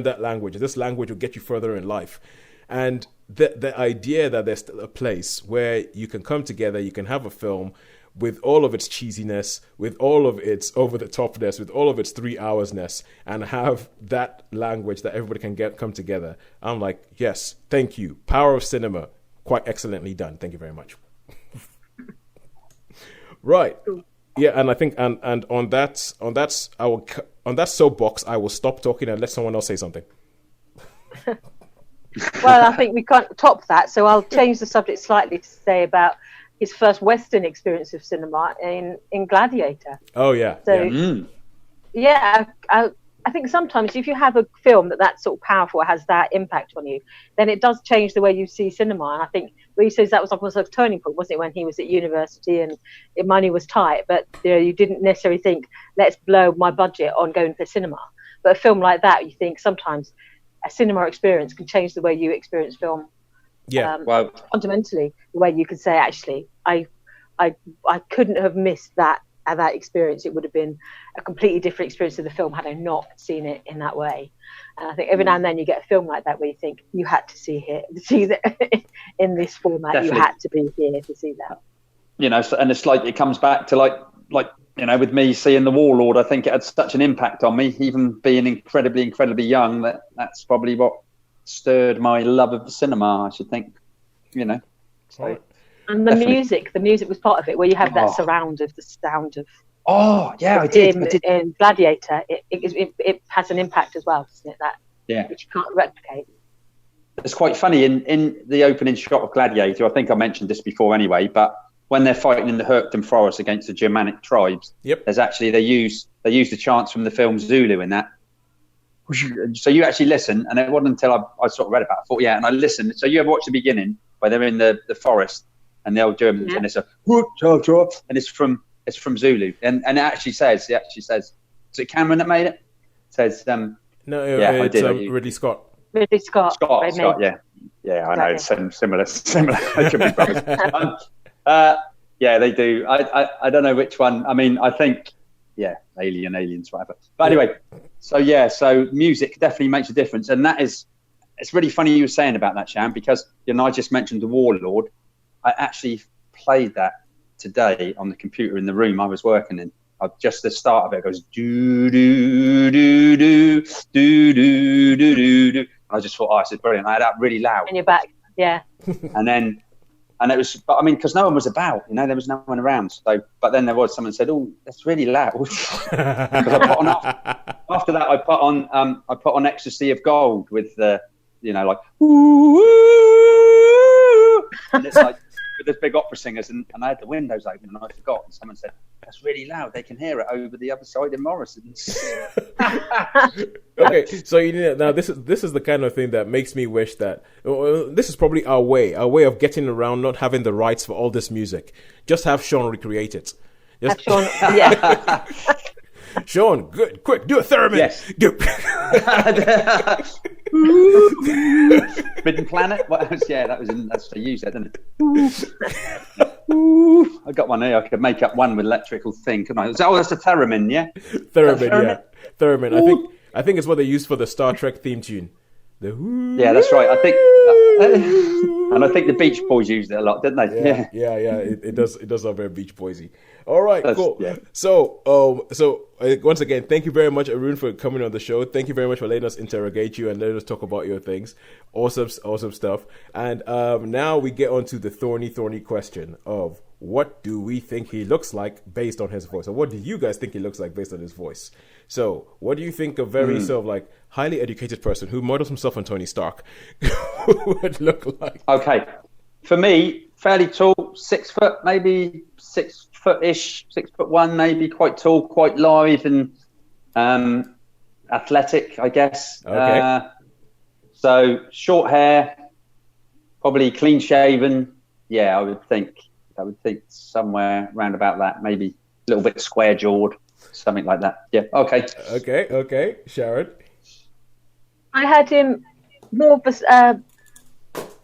that language. This language will get you further in life. And the idea that there's still a place where you can come together, you can have a film with all of its cheesiness, with all of its over-the-topness, with all of its 3-hoursness, and have that language that everybody can come together. I'm like, yes, thank you. Power of cinema, quite excellently done. Thank you very much. Right. Yeah, and I think and on that soapbox, I will stop talking and let someone else say something. Well, I think we can't top that, so I'll change the subject slightly to say about his first Western experience of cinema in Gladiator. Oh yeah. So I think sometimes if you have a film that's sort of powerful, has that impact on you, then it does change the way you see cinema. And I think where he says that was almost a turning point, wasn't it, when he was at university and money was tight, but you didn't necessarily think, let's blow my budget on going to cinema. But a film like that, you think sometimes a cinema experience can change the way you experience film. Yeah. Fundamentally, the way you could say, actually, I couldn't have missed that experience. It would have been a completely different experience of the film had I not seen it in that way. And I think every now and then you get a film like that where you think you had to see that in this format. Definitely. You had to be here to see that. And it's like it comes back to like with me seeing The Warlord. I think it had such an impact on me, even being incredibly young. That's probably what stirred my love of the cinema, I should think. So. And the music was part of it, where you have that surround of the sound of. Oh yeah, I did. In Gladiator, it has an impact as well, doesn't it? Which you can't replicate. It's quite funny in the opening shot of Gladiator. I think I mentioned this before anyway, but when they're fighting in the Hurkton Forest against the Germanic tribes, there's actually they use the chants from the film Zulu in that. So you actually listen, and it wasn't until I sort of read about it, I thought, and I listened. So you ever watch the beginning where they're in the forest? And the old Germans, and it's and it's from Zulu, and it actually says, is it Cameron that made it? It says, no, it's Ridley Scott. Ridley Scott, yeah, I know, it's similar. They could be brothers. They do. I don't know which one. I mean, I think, aliens, whatever. But anyway, so music definitely makes a difference, and it's really funny you were saying about that, Sharon, because I just mentioned The Warlord. I actually played that today on the computer in the room I was working in. Just the start of it goes do do do do do do do do. I just thought, this is brilliant. I had that really loud. In your back, yeah. and it was, but I mean, because no one was about, there was no one around. So, but then there was someone said, "Oh, that's really loud." After that, I put on Ecstasy of Gold with the, like. And it's like with those big opera singers, and I had the windows open, and I forgot. And someone said, "That's really loud. They can hear it over the other side in Morrison's." Okay, so now this is the kind of thing that makes me wish that this is probably our way of getting around not having the rights for all this music. Just have Shaun recreate it. Have Shaun, yeah. Shaun, good, quick, do a theremin. Yes. Go. Midden Planet. What else? Yeah, that's to use that, didn't it? I got one here. I could make up one with electrical thing, couldn't I? That's a theremin, yeah. Theremin, theremin. I think it's what they use for the Star Trek theme tune. Yeah, that's right. I think, and I think the Beach Boys used it a lot, didn't they? Yeah. It does sound very Beach Boysy. All right, cool. Yeah. So once again, thank you very much, Aroon, for coming on the show. Thank you very much for letting us interrogate you and letting us talk about your things. Awesome stuff. And now we get on to the thorny question of what do we think he looks like based on his voice, or what do you guys think he looks like based on his voice? So, what do you think a very sort of like highly educated person who models himself on Tony Stark would look like? Okay, for me, fairly tall, 6 foot, maybe 6 foot-ish, 6'1", maybe quite tall, quite lithe and athletic, I guess. Okay. So short hair, probably clean shaven. Yeah, I would think somewhere around about that, maybe a little bit square jawed, something like that. Yeah. Okay. Okay. Sharon. I had him more of a,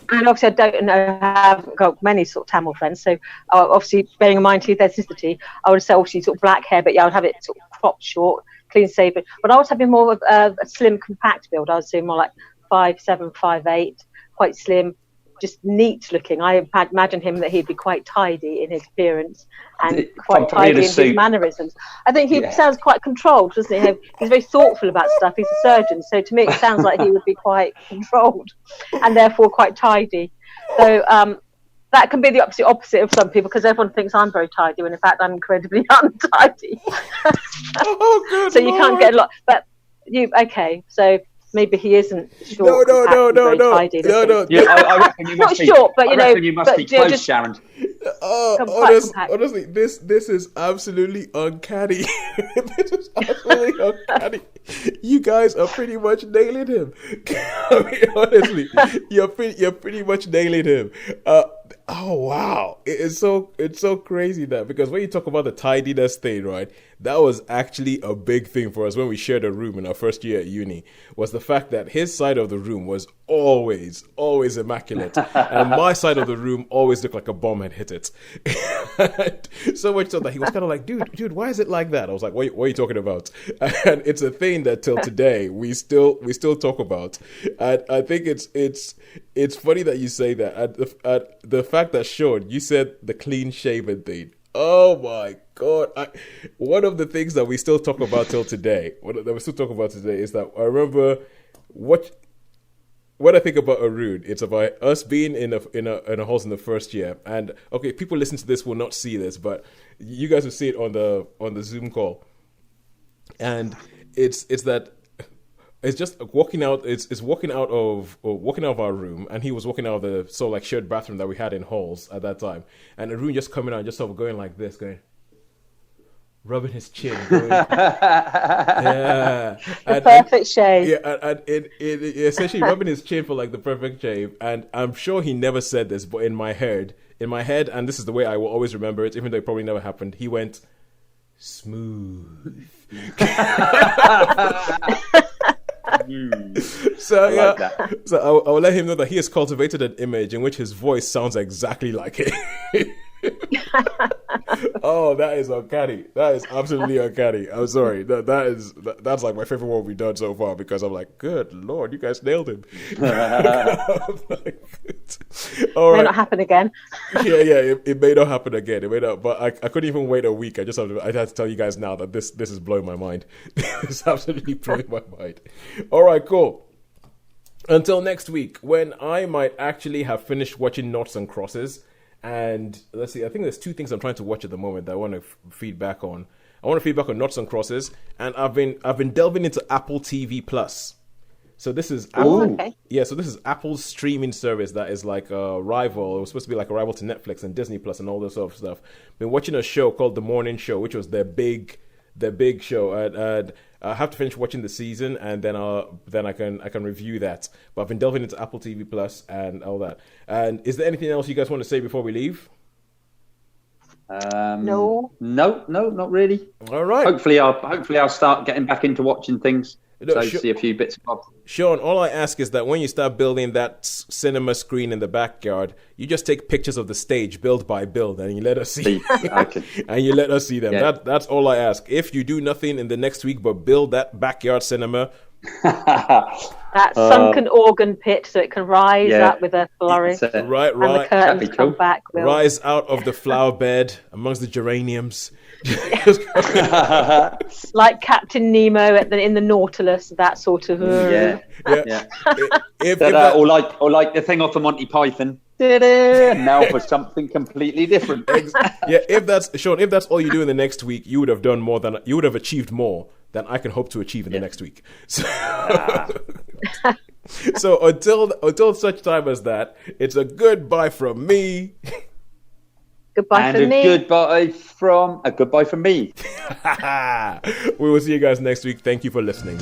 and obviously I don't know, I haven't got many sort of Tamil friends, so obviously bearing in mind his ethnicity, I would say obviously sort of black hair, but yeah, I would have it sort of cropped short, clean shaven, but I would have him more of a slim, compact build. I would say more like 5'7", 5'8", quite slim, just neat looking. I imagine him that he'd be quite tidy in his appearance and quite tidy in his mannerisms. I think he sounds quite controlled, doesn't he? He's very thoughtful about stuff. He's a surgeon, so to me it sounds like he would be quite controlled and therefore quite tidy. So that can be the opposite of some people, because everyone thinks I'm very tidy when in fact I'm incredibly untidy. Oh, good so you can't get a lot. But so maybe he isn't short. No. Yeah, I reckon you Not must be short, but, you I know, reckon you must but, be you know, close, just- Sharon. Honestly, this is absolutely uncanny. This is absolutely uncanny. You guys are pretty much nailing him. I mean, honestly, you're pretty much nailing him. Oh wow, it's so crazy that, because when you talk about the tidiness thing, right? That was actually a big thing for us when we shared a room in our first year at uni. Was the fact that his side of the room was always immaculate, and my side of the room always looked like a bomb had hit it. So much so that he was kind of like, dude, why is it like that? I was like, what are you talking about? And it's a thing that till today we still talk about. And I think it's funny that you say that. At the fact that, Shaun, you said the clean shaven thing. Oh my God. One of the things that we still talk about till today, is that I remember when I think about Aroon, it's about us being in a house in the first year. And okay, people listening to this will not see this, but you guys will see it on the Zoom call. And it's that it's just walking out. It's walking out of our room, and he was walking out of the shared bathroom that we had in halls at that time. And Aroon just coming out, and just sort of going like this, rubbing his chin, going, yeah, the perfect shave. Yeah, and it essentially rubbing his chin for like the perfect shave. And I'm sure he never said this, but in my head, and this is the way I will always remember it, even though it probably never happened. He went smooth. So yeah, like that. So I will let him know that he has cultivated an image in which his voice sounds exactly like it. Oh, that is uncanny. That is absolutely uncanny. I'm sorry. That's like my favorite one we've done so far, because I'm like, good Lord, you guys nailed him. All right. May not happen again. It may not happen again. It may not, but I couldn't even wait a week. I had to tell you guys now that this is blowing my mind. It's absolutely blowing my mind. All right, cool. Until next week, when I might actually have finished watching Noughts and Crosses. And let's see, I think there's two things I'm trying to watch at the moment that I want to feed back on. I want to feed back on Noughts and Crosses, and I've been delving into Apple TV Plus. So this is Apple. Okay. Yeah, so this is Apple's streaming service that is like a rival. It was supposed to be like a rival to Netflix and Disney Plus and all this sort of stuff. Been watching a show called The Morning Show, which was their big show. And I have to finish watching the season, and then I can review that. But I've been delving into Apple TV Plus and all that. And is there anything else you guys want to say before we leave? No, not really. All right. Hopefully I'll start getting back into watching things. So see a few bits and bobs. Shaun, all I ask is that when you start building that cinema screen in the backyard, you just take pictures of the stage, build by build, and you let us see. And you let us see them. Yeah. That's all I ask. If you do nothing in the next week but build that backyard cinema, that sunken organ pit, so it can rise up with a flourish. Right. And the curtains come back. Rise out of the flower bed amongst the geraniums. Like Captain Nemo in the Nautilus, that sort of. Or like the thing off of Monty Python. Now for something completely different. Yeah, if that's all you do in the next week, you would have achieved more than I can hope to achieve in the next week. So until such time as that, it's a goodbye from me. Goodbye from me. And a goodbye from me. We will see you guys next week. Thank you for listening.